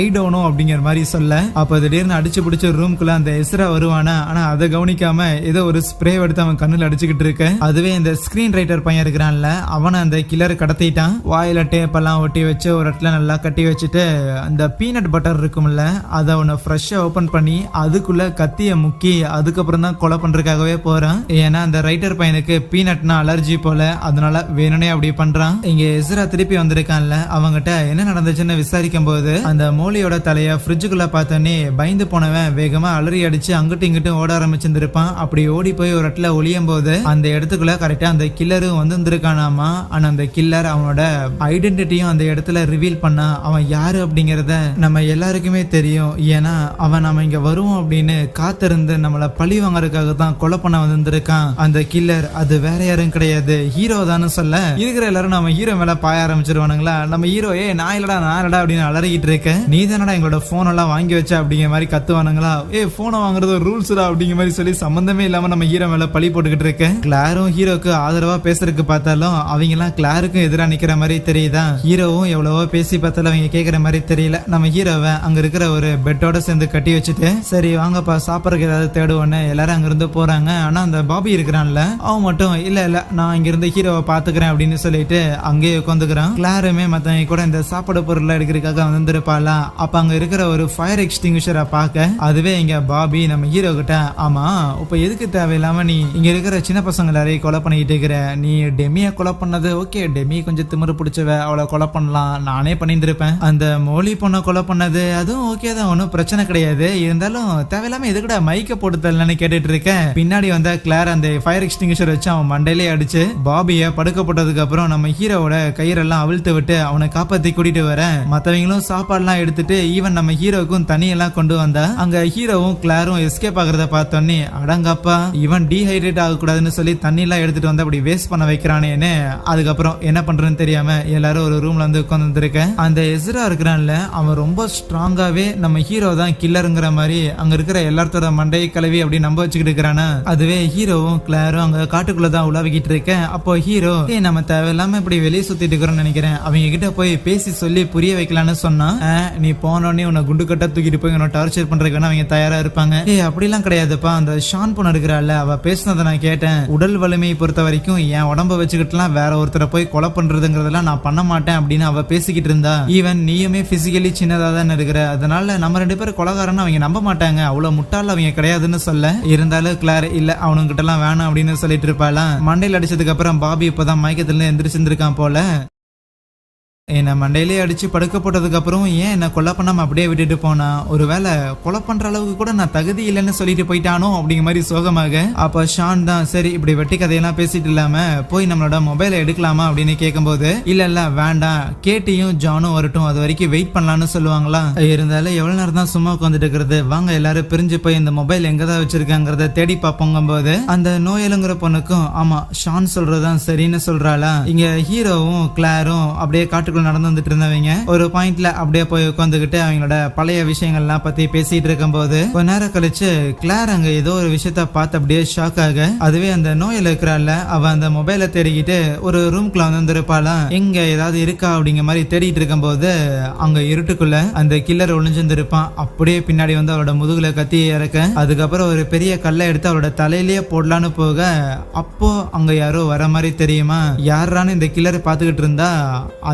ஐ டோன்ட் நோ அப்படிங்கிற மாதிரி சொல்ல. அப்ப திடீர்னு அடிச்சு பிடிச்ச ரூம்குள்ள அந்த எஸ்ரா வருவானா. ஆனா அதை கவனிக்காம ஏதோ ஒரு ஸ்ப்ரே எடுத்து அவன் கண்ணுல அடிச்சுக்கிட்டு இருக்க. அதுவே இந்த ஸ்கிரீன் ரைட்டர் பையன் இருக்கிறான்ல அவனை அந்த கில்லர் கடத்திட்டான். வாயில டேப் எல்லாம் ஒட்டி வச்சு ஒரு இடத்துல நல்லா கட்டி வச்சுட்டு அந்த பீனட் பட்டர் இருக்கும்ல அதை அவனை ஃப்ரெஷ்ஷா ஓபன் பண்ணி அதுக்குள்ள கத்திய முக்கி அதுக்கப்புறம் தான் கொலை பண்றதுக்காகவே போறான். ஏன்னா அந்த ரைட்டர் பையனுக்கு பீனட்னா அலர்ஜி போல, அதனால வேணும்னே அப்படி பண்றான். இங்க எஸ்ரா திருப்பி வந்திருக்கான்ல அவங்கிட்ட என்ன நடந்துச்சுன்னு விசாரிக்கும் போது அந்த மோலியோட தலைய ஃப்ரிட்ஜுக்குள்ள பார்த்தோன்னே பயந்து போனவன் வேகமா அலறி அடிச்சு அங்கிட்டும் இங்கிட்டும் ஓட ஆரம்பிச்சிருந்திருப்பான். அப்படி ஓடி போய் ஒரு இடத்துல ஒளியும் போது அந்த இடத்துக்குள்ள கரெக்டா அந்த கில்லரும் வந்திருக்கானாமா. ஆனா அந்த கில்லர் அவனோட ஐடென்டிட்டியும் அந்த இடத்துல ரிவீல் பண்ணா. அவன் யாரு அப்படிங்கறத நம்ம எல்லாருக்குமே தெரியும். ஏன்னா அவன் நம்ம இங்க வருவோம் அப்படின்னு காத்திருந்து நம்மள பழி வாங்கறதுக்காக தான் கொலை பண்ண வந்திருக்கான். அந்த கில்லர் அது வேற யாரும் கிடையாது, ஹீரோ தான் சொல்ல இருக்கிற எல்லாரும் நம்ம ஹீரோ மேல பாய ஆரம்பிச்சிருவானுங்களா. நம்ம ஹீரோ நான் இல்லடா அப்படின்னு அலறிக்கிட்டு இருக்க. நீ தானடா எங்களோட போன் எல்லாம் வாங்கி வச்ச அப்படிங்கிற மாதிரி கத்துவானுங்களா. போனை வாங்குறது ரூல்ஸ்டா அப்படிங்கிற மாதிரி சொல்லி சம்பந்தமே இல்லாம நம்ம ஹீரோ மேல பழி போட்டுக்கிட்டு இருக்க. கிளாரும் ஹீரோக்கு ஆதரவா பேசுறதுக்கு பார்த்தாலும் அவங்க எல்லாம் கிளாருக்கும் எதிராக நிக்கிற மாதிரி தெரியுதா. ஹீரோவும் எவ்வளவோ பேசி பார்த்தாலும் அவங்க கேட்கற மாதிரி தெரியல. நம்ம ஹீரோவை அங்க இருக்கிற ஒரு பெட்டோட சேர்ந்து கட்டி வச்சுட்டு சரி வாங்கப்பா சாப்பிடறதுக்கு ஏதாவது தேடுவோன்னு எல்லாரும் அங்க இருந்து போறாங்க. ஆனா அந்த பாபி இருக்கிறான்ல அவன் மட்டும் இல்ல நான் இங்க இருந்து ஹீரோவை பாத்துக்கிறேன் அப்படின்னு சொல்லிட்டு அங்கேயே உட்காந்துக்கிறான். கிளாருமே மத்தவங்க கூட இந்த சாப்பாடு பொருள் எடுக்கிறதுக்காக வந்திருப்பாளா. அப்ப அங்க இருக்கிற ஒரு ஃபயர் எக்ஸ்டிங்விஷரை பார்க்க அதுவே இங்க பாபி நம்ம ஹீரோ கிட்ட ஆமா இப்ப எதுக்கு தேவையில்லாம நீ இங்க இருக்கிற சின்ன பசங்க எல்லாரையும் கொலை பண்ணிட்டு இருக்கிற, நீ டெமிய கொலை பண்ணது ஓகே, டெமி கொஞ்சம் திமிரு பிடிச்சவ அவளை கொலை பண்ணலாம், நானே பண்ணிட்டு இருப்பேன். அந்த மோலி பொண்ணை கொலை பண்ணது அதுவும் ஓகே தான், ஒன்னும் பிரச்சனை கிடையாது. இருந்தாலும் தேவையில்லாம எதுக்குடா மைக்க போட்டு தரலன்னு கேட்டுட்டு இருக்கேன். பின்னாடி வந்த கிளார் அந்த ஃபயர் எக்ஸ்டிங்விஷர் வச்சு அவன் மண்டையிலே அடிச்சு பாபிய படுக்க போட்டதுக்கு அப்புறம் நம்ம ஹீரோவோட கயிறெல்லாம் அவிழ்த்து விட்டு அவனை காப்பாத்தி கூட்டிட்டு வர மத்தவங்களும் சாப்பாடுலாம் எடுத்துட்டு ஈவன் நம்ம ஹீரோவுக்கும் தண்ணியெல்லாம் கொண்டு வந்தா அங்க ஹீரோவும் கிளாரும் எஸ்கேப் ஆகுறத பார்த்தோன்னே அடங்கப்பா இவன் டீஹைட்ரேட் ஆகக்கூடாதுன்னு சொல்லி தண்ணி எல்லாம் எடுத்துட்டு வந்து அப்படி வேஸ்ட் பண்ண வைக்கிறானேன்னு அதுக்கப்புறம் என்ன பண்றதுன்னு தெரியாம எல்லாரும் ஒரு ரூம்ல வந்து உட்கார்ந்து இருந்திருக்கேன். அந்த எஸ்ரா இருக்கிறான்ல அவன் ரொம்ப ஸ்ட்ராங்காவே நம்ம ஹீரோ தான் கில்லருங்கிற மாதிரி அங்க இருக்கிற எல்லாத்தோட மண்டையை கலவி அப்படி நம்ப வச்சுக்கிட்டு இருக்கிறானா. அதுவே ஹீரோவும் கிளாரும் அங்க காட்டுக்குள்ளதான் உலாவிக்கிட்டு இருக்கேன். அப்போ ஹீரோ நம்ம தேவையில்லாம இப்படி வெளியே சுத்திட்டு இருக்கிறோம்னு நினைக்கிறேன், அவங்க கிட்ட போய் பேசி சொல்லி புரிய வைக்கலான்னு சொன்னா நீ போனோடனே உன்னை குண்டு கட்ட தூக்கிட்டு போய் உன்னை டார்ச்சர் பண்றதுக்கு அவங்க தயாரா இருப்பாங்க. அப்படிலாம் கிடையாதுப்பா, அந்த ஷான் பொண்ணு இருக்கிறாள் அவ பேசினதை நான் கேட்டேன். உடல் வலிமையை பொறுத்த வரைக்கும் என் உடம்ப வச்சுக்கிட்டுலாம் வேற ஒருத்தரை போய் கொலை பண்றதுங்கிறதெல்லாம் நான் பண்ண மாட்டேன் அப்படின்னு அவ பேசிக்கிட்டு இருந்தா. ஈவன் நீயுமே பிசிக்கலி சின்னதா தான் இருக்கிற, அதனால நம்ம 2 பேரும் கொலைகாரன்னு அவங்க நம்ப மாட்டாங்க, அவ்வளவு முட்டாள் அவங்க கிடையாதுன்னு சொல்ல இருந்தாலும் கிளார் இல்ல அவனுங்கிட்ட எல்லாம் வேணாம் அப்படின்னு சொல்லிட்டு இருப்பாளாம். மண்டையில் அடிச்சதுக்கு அப்புறம் பாபி இப்பதான் மயக்கத்துல எந்திரிச்சிருந்திருக்கான் போல. என்ன மண்டையிலே அடிச்சு படுக்க போட்டதுக்கு அப்புறம் ஏன் என்ன கொலை பண்ணாம அப்படியே விட்டுட்டு போனா, ஒருவேளை கொலை பண்ற அளவுக்கு கூட நான் தகுதி இல்லைன்னு சொல்லிட்டு போயிட்டானோ அப்படிங்கிற மாதிரி சோகமாக. அப்ப ஷான் தான் சரி இப்படி வெட்டி கதையெல்லாம் பேசிட்டு இல்லாம போய் நம்மளோட மொபைலை எடுக்கலாமா அப்படின்னு கேட்கும்போது இல்ல வேண்டாம் கேட்டியும் ஜானும் வரட்டும் அது வரைக்கும் வெயிட் பண்ணலாம்னு சொல்லுவாங்களா. இருந்தாலும் எவ்வளவு நேரம் தான் சும்மா உட்காந்துட்டு இருக்கிறது, வாங்க எல்லாரும் பிரிஞ்சு போய் இந்த மொபைல் எங்கதான் வச்சிருக்காங்கிறத தேடி பார்ப்போங்கும் போது அந்த நோயலுங்கிற பொண்ணுக்கும் ஆமா ஷான் சொல்றதுதான் சரின்னு சொல்றாளா. இங்க ஹீரோவும் கிளாரும் அப்படியே காட்டு நடந்து வந்துட்டு இருந்தவங்க ஒரு பாயிண்ட்ல அப்படியே போய் உட்காந்துக்கிட்டு அவங்களோட பழைய விஷயங்கள்லாம் பத்தி பேசிட்டு இருக்கும் போது கொஞ்ச நேரம் கழிச்சு கிளார் அங்க ஏதோ ஒரு விஷயத்த பார்த்து அப்படியே ஷாக் ஆக, அதுவே அந்த நோயில இருக்கிறாள் அவ அந்த மொபைலை தேடிக்கிட்டு ஒரு ரூம்குள்ள வந்துருப்பாளா. எங்க ஏதாவது இருக்கா அப்படிங்கிற மாதிரி தேடிட்டு இருக்கும் போது அங்க இருட்டுக்குள்ள அந்த கில்லர் ஒளிஞ்சிருந்திருப்பான். அப்படியே பின்னாடி வந்து அவளோட முதுகுல கத்தி இறக்க, அதுக்கப்புறம் ஒரு பெரிய கல்லை எடுத்து அவளோட தலையிலேயே போடலான்னு போக அப்போ அங்க யாரோ வர மாதிரி தெரியுமா. யாரான்னு இந்த கில்லர் பாத்துக்கிட்டு இருந்தா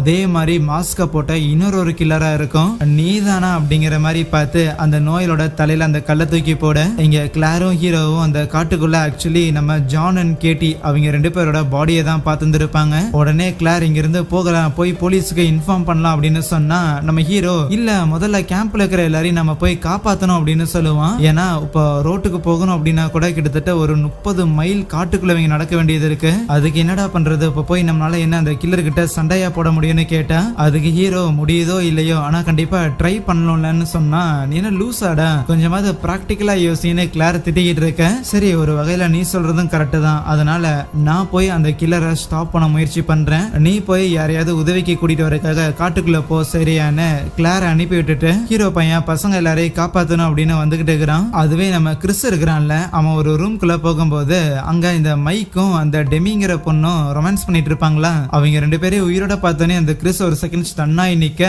அதே மாதிரி மாஸ்க போட்ட இன்னொரு கில்லரா இருக்கும். நீதானா அப்படிங்கிற மாதிரி பார்த்து அந்த நோயிலோட தலையில அந்த கல்லை தூக்கி போட இங்க கிளாரும் ஹீரோவும் அந்த காட்டுக்குள்ள ஆக்சுவலி நம்ம ஜான் அண்ட் கேட்டி அவங்க 2 பேரோட பாடியை தான் பார்த்துருப்பாங்க. உடனே கிளார் இங்க இருந்து போகலாம் போய் போலீஸுக்கு இன்ஃபார்ம் பண்ணலாம் அப்படின்னு சொன்னா நம்ம ஹீரோ இல்ல முதல்ல கேம்ப்ல இருக்கிற எல்லாரையும் நம்ம போய் காப்பாத்தணும் அப்படின்னு சொல்லுவான். ஏன்னா இப்போ ரோட்டுக்கு போகணும் அப்படின்னா கூட கிட்டத்தட்ட ஒரு 30 மைல் காட்டுக்குள்ள இவங்க நடக்க வேண்டியது இருக்கு. அதுக்கு என்னடா பண்றது, இப்ப போய் நம்மளால என்ன அந்த கில்லர் கிட்ட சண்டையா போட முடியும்னு கேட்டா அதுக்கு ஹீரோ முடியுதோ இல்லையோ ஆனா கண்டிப்பா ட்ரை பண்ணலாம்னு சொன்னா நீ என்ன லூசாடா கொஞ்சமாவது பிராக்டிக்கலா யோசின்னு கிளார் திட்டிக்கிட்டு இருக்க. சரி ஒரு வகையில நீ சொல்றதும் கரெக்ட் தான், அதனால நான் போய் அந்த கில்லரை ஸ்டாப் பண்ண முயற்சி பண்றேன், நீ போய் யாரையாவது உதவிக்கு கூட்டிட்டு வரக்காக காட்டுக்குள்ள போ சரியான்னு கிளாரை அனுப்பி விட்டுட்டு ஹீரோ பையன் பசங்க எல்லாரையும் காப்பாத்தணும் அப்படின்னு வந்துகிட்டு இருக்கிறான். அதுவே நம்ம கிறிஸ் இருக்கிறான்ல அவன் ஒரு ரூம்குள்ள போகும்போது அங்க இந்த மைக்கும் அந்த டெமிங்கிற பொண்ணும் ரொமான்ஸ் பண்ணிட்டு இருப்பாங்களா. அவங்க 2 பேரையும் உயிரோட பார்த்தோன்னே அந்த கிறிஸ் ஒரு செகண்ட் ஸ்டன்னாய் நிக்க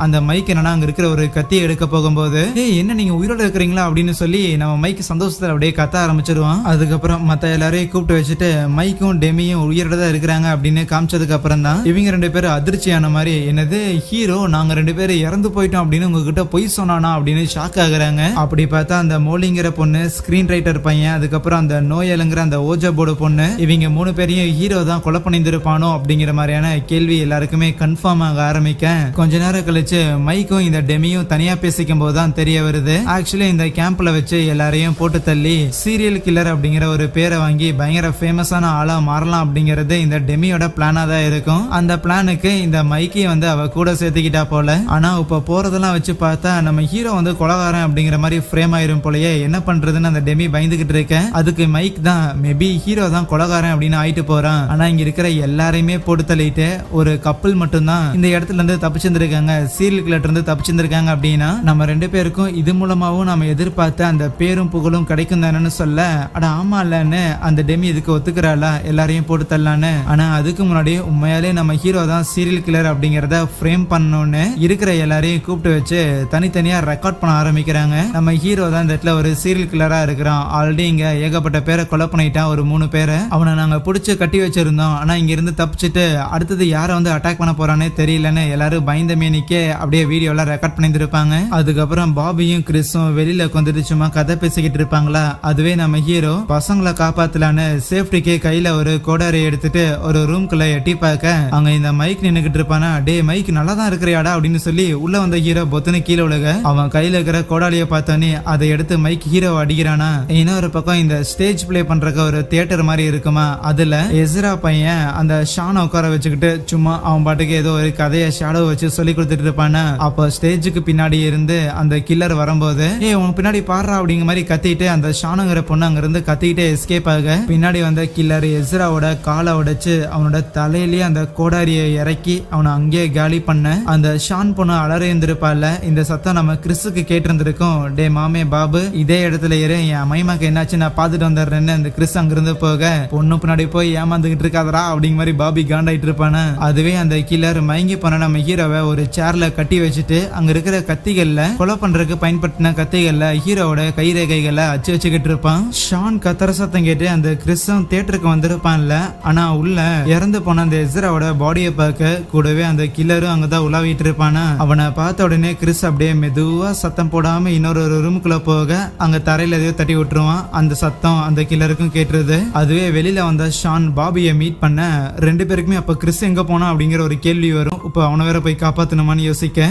அந்த மைக் என்னன்னா அங்க இருக்கிற ஒரு கத்தியை எடுக்க போகும்போது என்ன நீங்க உயிரோட இருக்கிறீங்களா அப்படின்னு சொல்லி நம்ம மைக் சந்தோஷத்துல அப்படியே கத்த ஆரம்பிச்சிருவான். அதுக்கப்புறம் மத்த எல்லாரையும் கூப்பிட்டு வச்சுட்டு மைக்கும் டெமியும் உயிரோட தான் இருக்கிறாங்க அப்படின்னு காமிச்சதுக்கு அப்புறம் தான் இவங்க 2 பேரும் அதிர்ச்சியான மாதிரி என்னது ஹீரோ நாங்க 2 பேரும் இறந்து போயிட்டோம் அப்படின்னு உங்ககிட்ட பொய் சொன்னானா அப்படின்னு ஷாக் ஆகுறாங்க. அப்படி பார்த்தா அந்த மோலிங்கிற பொண்ணு ஸ்கிரீன் ரைட்டர் பையன் அதுக்கப்புறம் அந்த நோயலுங்கிற அந்த ஓஜபோட பொண்ணு இவங்க 3 பேரையும் ஹீரோ தான் கொலை பண்ணியிருப்பானோ அப்படிங்கிற மாதிரியான கேள்வி எல்லாருக்குமே கன்ஃபார்ம் ஆக ஆரம்பிக்க கொஞ்ச நேரம் கழிச்சு மைக்கும் இந்த டெமியும் தனியா பேசிக்கும் போதுதான் தெரிய வருது ஆக்சுவலி இந்த கேம்ப்ல வச்சு எல்லாரையும் போட்டு தள்ளி சீரியல் கில்லர் அப்படிங்கிற ஒரு பேரை வாங்கி பயங்கர ஃபேமஸான ஆளா மாறலாம் அப்படிங்கறது இந்த டெமியோட பிளானா தான் இருக்கும். அந்த பிளானுக்கு இந்த மைக்கி வந்து அவ கூட சேர்த்துக்கிட்டா போல. ஆனா இப்ப போறதெல்லாம் வச்சு பார்த்தா நம்ம ஹீரோ வந்து கொலகாரன் அப்படிங்கிற மாதிரி ஃப்ரேம் ஆயிரும் போலயே, என்ன பண்றதுன்னு அந்த டெமி பயந்துகிட்டு இருக்கேன். அதுக்கு மைக் தான் மேபி ஹீரோ தான் கொலகாரன் அப்படின்னு ஆயிட்டு போறான். ஆனா இங்க இருக்கிற எல்லாரையுமே போட்டு தள்ளிட்டு ஒரு கப்பல் மட்டும்தான் இந்த இடத்துல இருந்து தப்பிச்சிருந்திருக்காங்க, சீரியல் கில்லர் இருந்து தப்பிச்சிருந்திருக்காங்க. அப்படின்னா நம்ம 2 பேருக்கும் இது மூலமாவும் நம்ம எதிர்பார்த்த அந்த பேரும் புகழும் கிடைக்கும் தானு சொல்ல அட ஆமா இல்லன்னு அந்த டெமி இதுக்கு ஒத்துக்கிறாளா எல்லாரையும் போட்டு தள்ளலான்னு. ஆனா அதுக்கு முன்னாடி உண்மையாலே நம்ம ஹீரோ தான் சீரியல் கில்லர் அப்படிங்கறத ஃப்ரேம் பண்ணணும்னு இருக்கிற எல்லாரையும் கூப்பிட்டு வச்சு தனித்தனியா ரெக்கார்ட் பண்ண ஆரம்பிக்கிறாங்க. நம்ம ஹீரோ தான் இந்த இடத்துல ஒரு சீரியல் கில்லரா இருக்கிறான். ஆல்ரெடி இங்க ஏகப்பட்ட பேரை கொலை பண்ணிட்டான், ஒரு 3 பேரை அவனை நாங்க பிடிச்சு கட்டி வச்சிருந்தோம். ஆனா இங்க இருந்து தப்பிச்சுட்டு அடுத்தது யாரை வந்து அட்டாக் பண்ண போறானே தெரியலன்னு எல்லாரும் பயந்த மேனிக்கே அப்படியே வீடியோல ரெக்கார்ட் பண்ணிருப்பாங்க. அதுக்கப்புறம் பாபியும் கிறிஸும் வெளியில வந்துட்டு சும்மா கதை பேசிக்கிட்டு இருப்பாங்களா. அதுவே நம்ம ஹீரோ பசங்களை காப்பாத்தலான்னு சேஃப்டிக்கு கையில ஒரு கோடாரி எடுத்துட்டு ஒரு ரூம்குள்ள எட்டி பார்க்க அங்க இந்த மைக் நின்னுகிட்டு இருப்பானா. டே மைக் நல்லா தான் இருக்கிறியாடா அப்படின்னு சொல்லி உள்ள வந்த ஹீரோ பொத்துன்னு கீழே விழுக அவன் கையில இருக்கிற கோடாலிய பார்த்தோன்னே அதை எடுத்து மைக் ஹீரோ அடிக்கிறானா. இன்னொரு பக்கம் இந்த ஸ்டேஜ் பிளே பண்றக்க ஒரு தியேட்டர் மாதிரி இருக்குமா, அதுல எஸ்ரா பையன் அந்த ஷானை உட்கார வச்சுக்கிட்டு சும்மா அவன் பாட்டுக்கு ஏதோ ஏதோ ஒரு கதையை ஷேடோ வச்சு சொல்லி கொடுத்துட்டு இருப்பானு. அப்போ ஸ்டேஜுக்கு பின்னாடி இருந்து அந்த கில்லர் வரும்போது உன் பின்னாடி பாடுறா அப்படிங்கிற மாதிரி கத்திட்டு அந்த ஷானுங்கிற பொண்ணு அங்க இருந்து கத்திக்கிட்டே எஸ்கேப் ஆக பின்னாடி வந்த கில்லர் எஸ்ராவோட காலை உடைச்சு அவனோட தலையிலேயே அந்த கோடாரியை இறக்கி அவனை அங்கேயே காலி பண்ண அந்த ஷான் பொண்ணு அலற இருந்திருப்பால. இந்த சத்தம் நம்ம கிறிஸுக்கு கேட்டிருந்திருக்கும். டே மாமே பாபு இதே இடத்துல இரு, என் மைமாக்கு என்னாச்சு நான் பாத்துட்டு வந்துடுறேன்னு அந்த கிறிஸ் அங்கிருந்து போக பொண்ணு பின்னாடி போய் ஏமாந்துகிட்டு இருக்காதரா அப்படிங்கிற மாதிரி பாபி காண்டாயிட்டு இருப்பானு. அதுவே அந்த கில்லர் மயங்கி போன நம்ம ஹீரோவை ஒரு சேர்ல கட்டி வச்சுட்டு அங்க இருக்கிற கத்திகள்ல கொலை பண்றதுக்கு பயன்படுத்தின கத்திகள்ல ஹீரோவோட கைரேகைகளை அச்சு வச்சுக்கிட்டு இருப்பான். ஷான் கத்தர சத்தம் கேட்டு அந்த கிறிஸும் தியேட்டருக்கு வந்திருப்பான்ல. ஆனா உள்ள இறந்து போன அந்த எஸ்ராவோட பாடியை பார்க்க கூடவே அந்த கில்லரும் அங்கதான் உலாவிட்டு இருப்பானா. அவனை பார்த்த உடனே கிறிஸ் அப்படியே மெதுவா சத்தம் போடாம இன்னொரு ரூமுக்குள்ள போக அங்க தரையில எதையோ தட்டி விட்டுருவான். அந்த சத்தம் அந்த கில்லருக்கும் கேட்டுருது. அதுவே வெளியில வந்த ஷான் பாபியை மீட் பண்ண ரெண்டு பேருக்குமே அப்ப கிறிஸ் எங்க போனா அப்படிங்கிற ஒரு கேள்வி வரும். இப்ப அவனை வேற போய் காப்பாத்தணுமான்னு யோசிக்க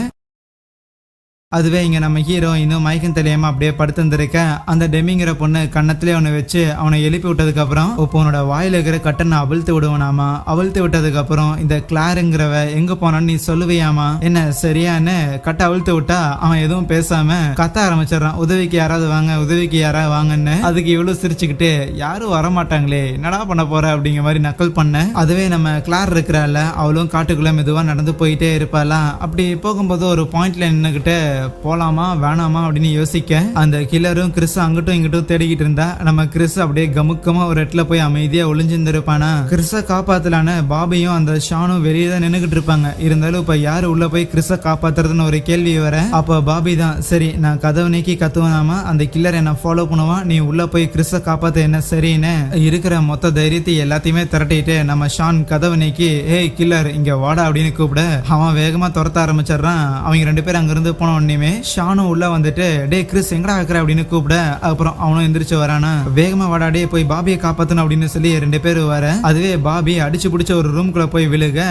அதுவே இங்க நம்ம ஹீரோ இன்னும் மயக்கம் தெரியாம அப்படியே படுத்திருந்திருக்க அந்த டெமிங்கிற பொண்ணு கண்ணத்திலே அவனை வச்சு அவனை எழுப்பி விட்டதுக்கு அப்புறம் இப்போ உன்னோட வாயில இருக்கிற கட்டனை அவிழ்த்து விடுவனாமா. அவிழ்த்து விட்டதுக்கு அப்புறம் இந்த கிளாருங்கிறவ எங்க போனான்னு நீ சொல்லுவியாமா என்ன சரியான்னு கட்டை அவிழ்த்து விட்டா அவன் எதுவும் பேசாம கத்த ஆரம்பிச்சிடறான். உதவிக்கு யாராவது வாங்க, உதவிக்கு யாராவது வாங்கன்னு. அதுக்கு இவ்வளவு சிரிச்சுக்கிட்டு யாரும் வரமாட்டாங்களே என்னடா பண்ண போற அப்படிங்கிற மாதிரி நக்கல் பண்ண. அதுவே நம்ம கிளார் இருக்கிறாள் அவளும் காட்டுக்குள்ள மெதுவா நடந்து போயிட்டே இருப்பாளாம். அப்படி போகும்போது ஒரு பாயிண்ட்ல நின்னுகிட்டு போலாமா வேணாமா அப்படின்னு யோசிக்க அந்த கில்லரும் கிறிஸ் அங்கிட்டும் இங்கிட்டும் தேடிக்கிட்டு இருந்தா நம்ம கிறிஸ் அப்படியே கமுக்கமா ஒரு இடத்துல போய் அமைதியா ஒளிஞ்சிருந்திருப்பானா. கிறிஸ காப்பாத்தலான்னு பாபியும் அந்த ஷானும் வெளியே தான் நின்னுகிட்டு இருப்பாங்க. இருந்தாலும் இப்ப யாரு உள்ள போய் கிறிஸ காப்பாத்துறதுன்னு ஒரு கேள்வி வர அப்ப பாபி தான் சரி நான் கதவு நீக்கி கத்துவனாமா அந்த கில்லர் என்ன ஃபாலோ பண்ணுவான், நீ உள்ள போய் கிறிஸ காப்பாத்த என்ன சரின்னு இருக்கிற மொத்த தைரியத்தை எல்லாத்தையுமே திரட்டிட்டு நம்ம ஷான் கதவு நீக்கி ஏய் கில்லர் இங்க வாடா அப்படின்னு கூப்பிட அவன் வேகமா துரத்த ஆரம்பிச்சிடறான். அவங்க ரெண்டு பேரும் அங்கிருந்து போன ஷானும் உள்ள வந்துட்டு டே கிறிஸ் எங்கடா வைக்கிற அப்படின்னு கூப்பிட அப்புறம் அவனும் எந்திரிச்சு வரானா. வேகமா வாடாடே போய் பாபியை காப்பாத்தணும் அப்படின்னு சொல்லி ரெண்டு பேரும் வர அதுவே பாபி அடிச்சு பிடிச்ச ஒரு ரூம்குள்ள போய் விழுக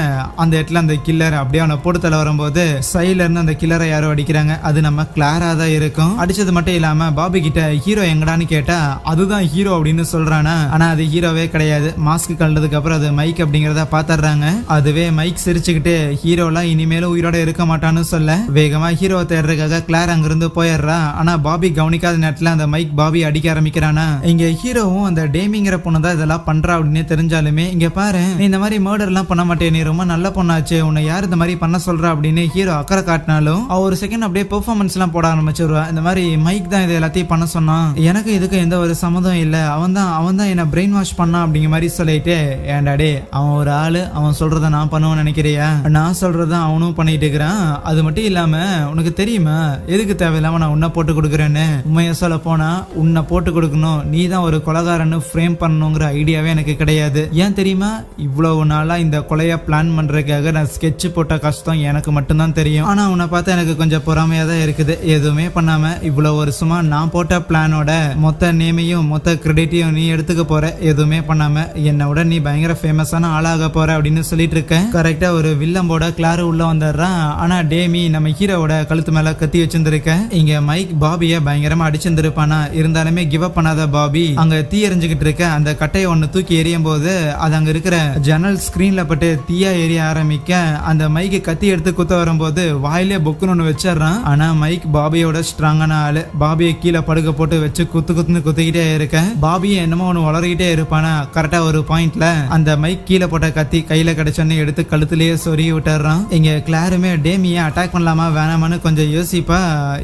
அந்த இடத்துல அந்த கில்லர் அப்படியே அவனை போட்டு தலை வரும்போது சைட்ல இருந்து அந்த கில்லரை யாரோ அடிக்கிறாங்க. அது நம்ம கிளாரா தான் இருக்கும். அடிச்சது மட்டும் இல்லாம பாபி கிட்ட ஹீரோ எங்கடான்னு கேட்டா அதுதான் ஹீரோ அப்படின்னு சொல்றானா. ஆனா அது ஹீரோவே கிடையாது. மாஸ்க் கழட்டதுக்கு அப்புறம் அது மைக் அப்படிங்கறத பாத்துறாங்க. அதுவே மைக் சிரிச்சுக்கிட்டு ஹீரோலாம் இனிமேலும் உயிரோட இருக்க மாட்டான்னு சொல்ல வேகமா ஹீரோ தேடுறதுக்காக கிளார் அங்கிருந்து போயிடுறா. ஆனா பாபி கவனிக்காத நேரத்துல அந்த மைக் பாபி அடிக்க ஆரம்பிக்கிறானா. இங்க ஹீரோவும் அந்த டேமிங்கிற பொண்ணு தான் இதெல்லாம் பண்றா அப்படின்னு தெரிஞ்சாலுமே இங்க பாரு நீ இந்த மாதிரி மர்டர் எல்லாம் பண்ண மாட்டே, நீ ரொம்ப நல்ல பொண்ணாச்சு, உன்னை யார் இந்த மாதிரி பண்ண சொல்றா அப்படின்னு ஹீரோ அக்கறை காட்டினாலும் அவர் ஒரு செகண்ட் அப்படியே பெர்ஃபார்மன்ஸ் எல்லாம் போட ஆரம்பிச்சிருவா. இந்த மாதிரி மைக் தான் இது எல்லாத்தையும் பண்ண சொன்னான், எனக்கு இதுக்கு எந்த ஒரு சம்மதம் இல்ல, அவன் தான் என்ன பிரெயின் வாஷ் பண்ணான் அப்படிங்கிற மாதிரி சொல்லிட்டு ஏண்டாடே அவன் ஒரு ஆளு, அவன் சொல்றத நான் பண்ணுவேன்னு நினைக்கிறியா, நான் சொல்றத அவனும் பண்ணிட்டு இருக்கிறான். அது மட்டும் இல்லாம உனக்கு தெரியுமா எதுக்கு தேவையில்லாம நான் உன்னை போட்டு கொடுக்குறேன்னு. உண்மையை சொல்ல போனா உன்னை போட்டு கொடுக்கணும், நீ தான் ஒரு கொலைகாரன்னு ஃப்ரேம் பண்ணணுங்கிற ஐடியாவே எனக்கு கிடையாது. ஏன் தெரியுமா இவ்வளவு நாளா இந்த கொலையை பிளான் பண்றதுக்காக நான் ஸ்கெட்ச் போட்ட கஷ்டம் எனக்கு மட்டும்தான் தெரியும். ஆனா உன்னை பார்த்தா எனக்கு கொஞ்சம் பொறாமையா தான் இருக்குது. எதுவுமே பண்ணாம இவ்வளவு வருஷமா நான் போட்ட பிளானோட மொத்த நேமையும் மொத்த கிரெடிட்டையும் நீ எடுத்துக்க போற. எதுவுமே பண்ணாம என்னை விட நீ பயங்கர ஃபேமஸான ஆளாக போற அப்படின்னு சொல்லிட்டு இருக்க. கரெக்டா ஒரு வில்லம்போட கிளாரு உள்ள வந்துடுறான். ஆனா டேமி நம்ம ஹீரோவோட கழுத்து மேல கத்தி வச்சிருந்திருக்க. இங்க மைக் பாபிய பயங்கரமா அடிச்சிருந்திருப்பானா. இருந்தாலுமே கிவ் அப் பண்ணாத பாபி அங்க தீ எரிஞ்சுக்கிட்டு இருக்க அந்த கட்டையை ஒண்ணு தூக்கி எரியும் போது அது அங்க இருக்கிற ஜன்னல் ஸ்கிரீன்ல பட்டு தீயா எரிய ஆரம்பிக்க அந்த மைக்கு கத்தி எடுத்து குத்த வரும்போது வாயிலே பொக்குன்னு ஒண்ணு வச்சிடறான். ஆனா மைக் பாபியோட ஸ்ட்ராங்கான ஆளு. பாபியை கீழே படுக்க போட்டு வச்சு குத்துன்னு குத்திக்கிட்டே இருக்க பாபியை என்னமோ ஒண்ணு வளர்கிட்டே இருப்பானா. கரெக்டா ஒரு பாயிண்ட்ல அந்த மைக் கீழே போட்ட கத்தி கையில கிடைச்சோன்னு எடுத்து கழுத்துலயே சொருகி விட்டுறான். இங்க கிளாருமே டேமியை அட்டாக் பண்ணலாமா வேணாமான்னு கொஞ்சம் யோசிப்பா.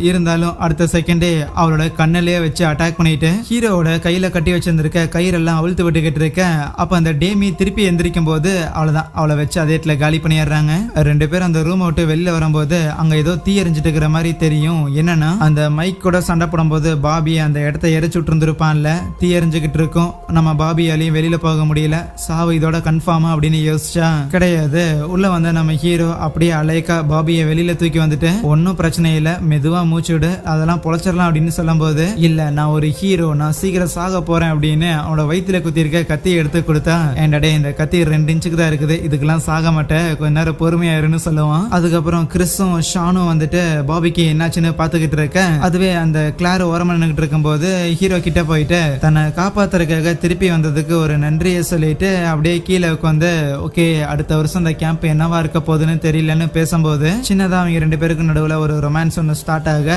இருந்தாலும் அடுத்த செகண்டே அவளோட கண்ணிலேயே வச்சு அட்டாக் பண்ணிட்டு ஹீரோவோட கையில கட்டி வச்சிருந்திருக்க கயிறெல்லாம் அவிழ்த்து விட்டுக்கிட்டு இருக்க. அப்ப அந்த டேமி திருப்பி எந்திரிக்கும் போது அவ்வளவுதான் அவளை வச்சு அதே இடத்துல காலி பண்ணிடுறாங்க. ரெண்டு பேரும் அந்த ரூம் விட்டு வெளியில வரும்போது அங்க ஏதோ தீ எரிஞ்சிட்டு இருக்கிற மாதிரி தெரியும். என்னன்னா அந்த மைக் கூட சண்டை போடும்போது பாபி அந்த இடத்த எரிச்சு விட்டு இருந்திருப்பான்ல, தீ எரிஞ்சுக்கிட்டு இருக்கும். நம்ம பாபியாலையும் வெளியில போக முடியல, சாவு இதோட கன்ஃபார்மா அப்படின்னு யோசிச்சா கிடையாது. உள்ள வந்த நம்ம ஹீரோ அப்படியே அலைக்கா பாபியை வெளியில தூக்கி வந்துட்டு ஒன்னும் பிரச்சனை பிரச்சனை இல்ல, மெதுவா மூச்சு விடு, அதெல்லாம் பொழைச்சிடலாம் அப்படின்னு சொல்லும் போது, இல்ல நான் ஒரு ஹீரோ, நான் சீக்கிரம் சாக போறேன் அப்படின்னு அவனோட வயிற்றுல குத்தி இருக்க கத்தியை எடுத்து கொடுத்தா, ஏண்டடே இந்த கத்தி 2 இன்ச்சுக்கு தான் இருக்குது, இதுக்கெல்லாம் சாக மாட்டேன், கொஞ்ச நேரம் பொறுமையா இருன்னு சொல்லுவான். அதுக்கப்புறம் கிறிஸும் ஷானும் வந்துட்டு பாபிக்கு என்னாச்சுன்னு பாத்துக்கிட்டு இருக்க, அதுவே அந்த கிளார் ஓரமா நின்னுகிட்டு இருக்கும்போது ஹீரோ கிட்ட போயிட்டு தன்னை காப்பாத்துறதுக்காக திருப்பி வந்ததுக்கு ஒரு நன்றியை சொல்லிட்டு அப்படியே கீழே உட்காந்து, ஓகே அடுத்த வருஷம் இந்த கேம்ப் என்னவா இருக்க போகுதுன்னு தெரியலன்னு பேசும்போது சின்னதா அவங்க 2 பேருக்கு நடுவுல ஒரு ரொமான்ஸ் ஒன்று ஸ்டார்ட் ஆக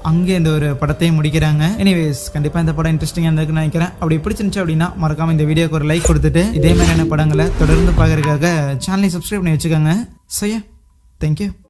அங்கே இந்த ஒரு படத்தையும் முடிக்கிறாங்க. எனிவேஸ் கண்டிப்பா இந்த படம் இன்ட்ரெஸ்டிங்கா இருந்திருக்குன்னு நினைக்கிறேன். அப்படி பிடிச்சிருந்துச்சு அப்படின்னா மறக்காம இந்த வீடியோக்கு ஒரு லைக் கொடுத்துட்டு இதே மாதிரியான படங்களை தொடர்ந்து பார்க்கறதுக்காக சேனலை சப்ஸ்கிரைப் பண்ணி வச்சுக்கோங்க. சரியா, தேங்க்யூ.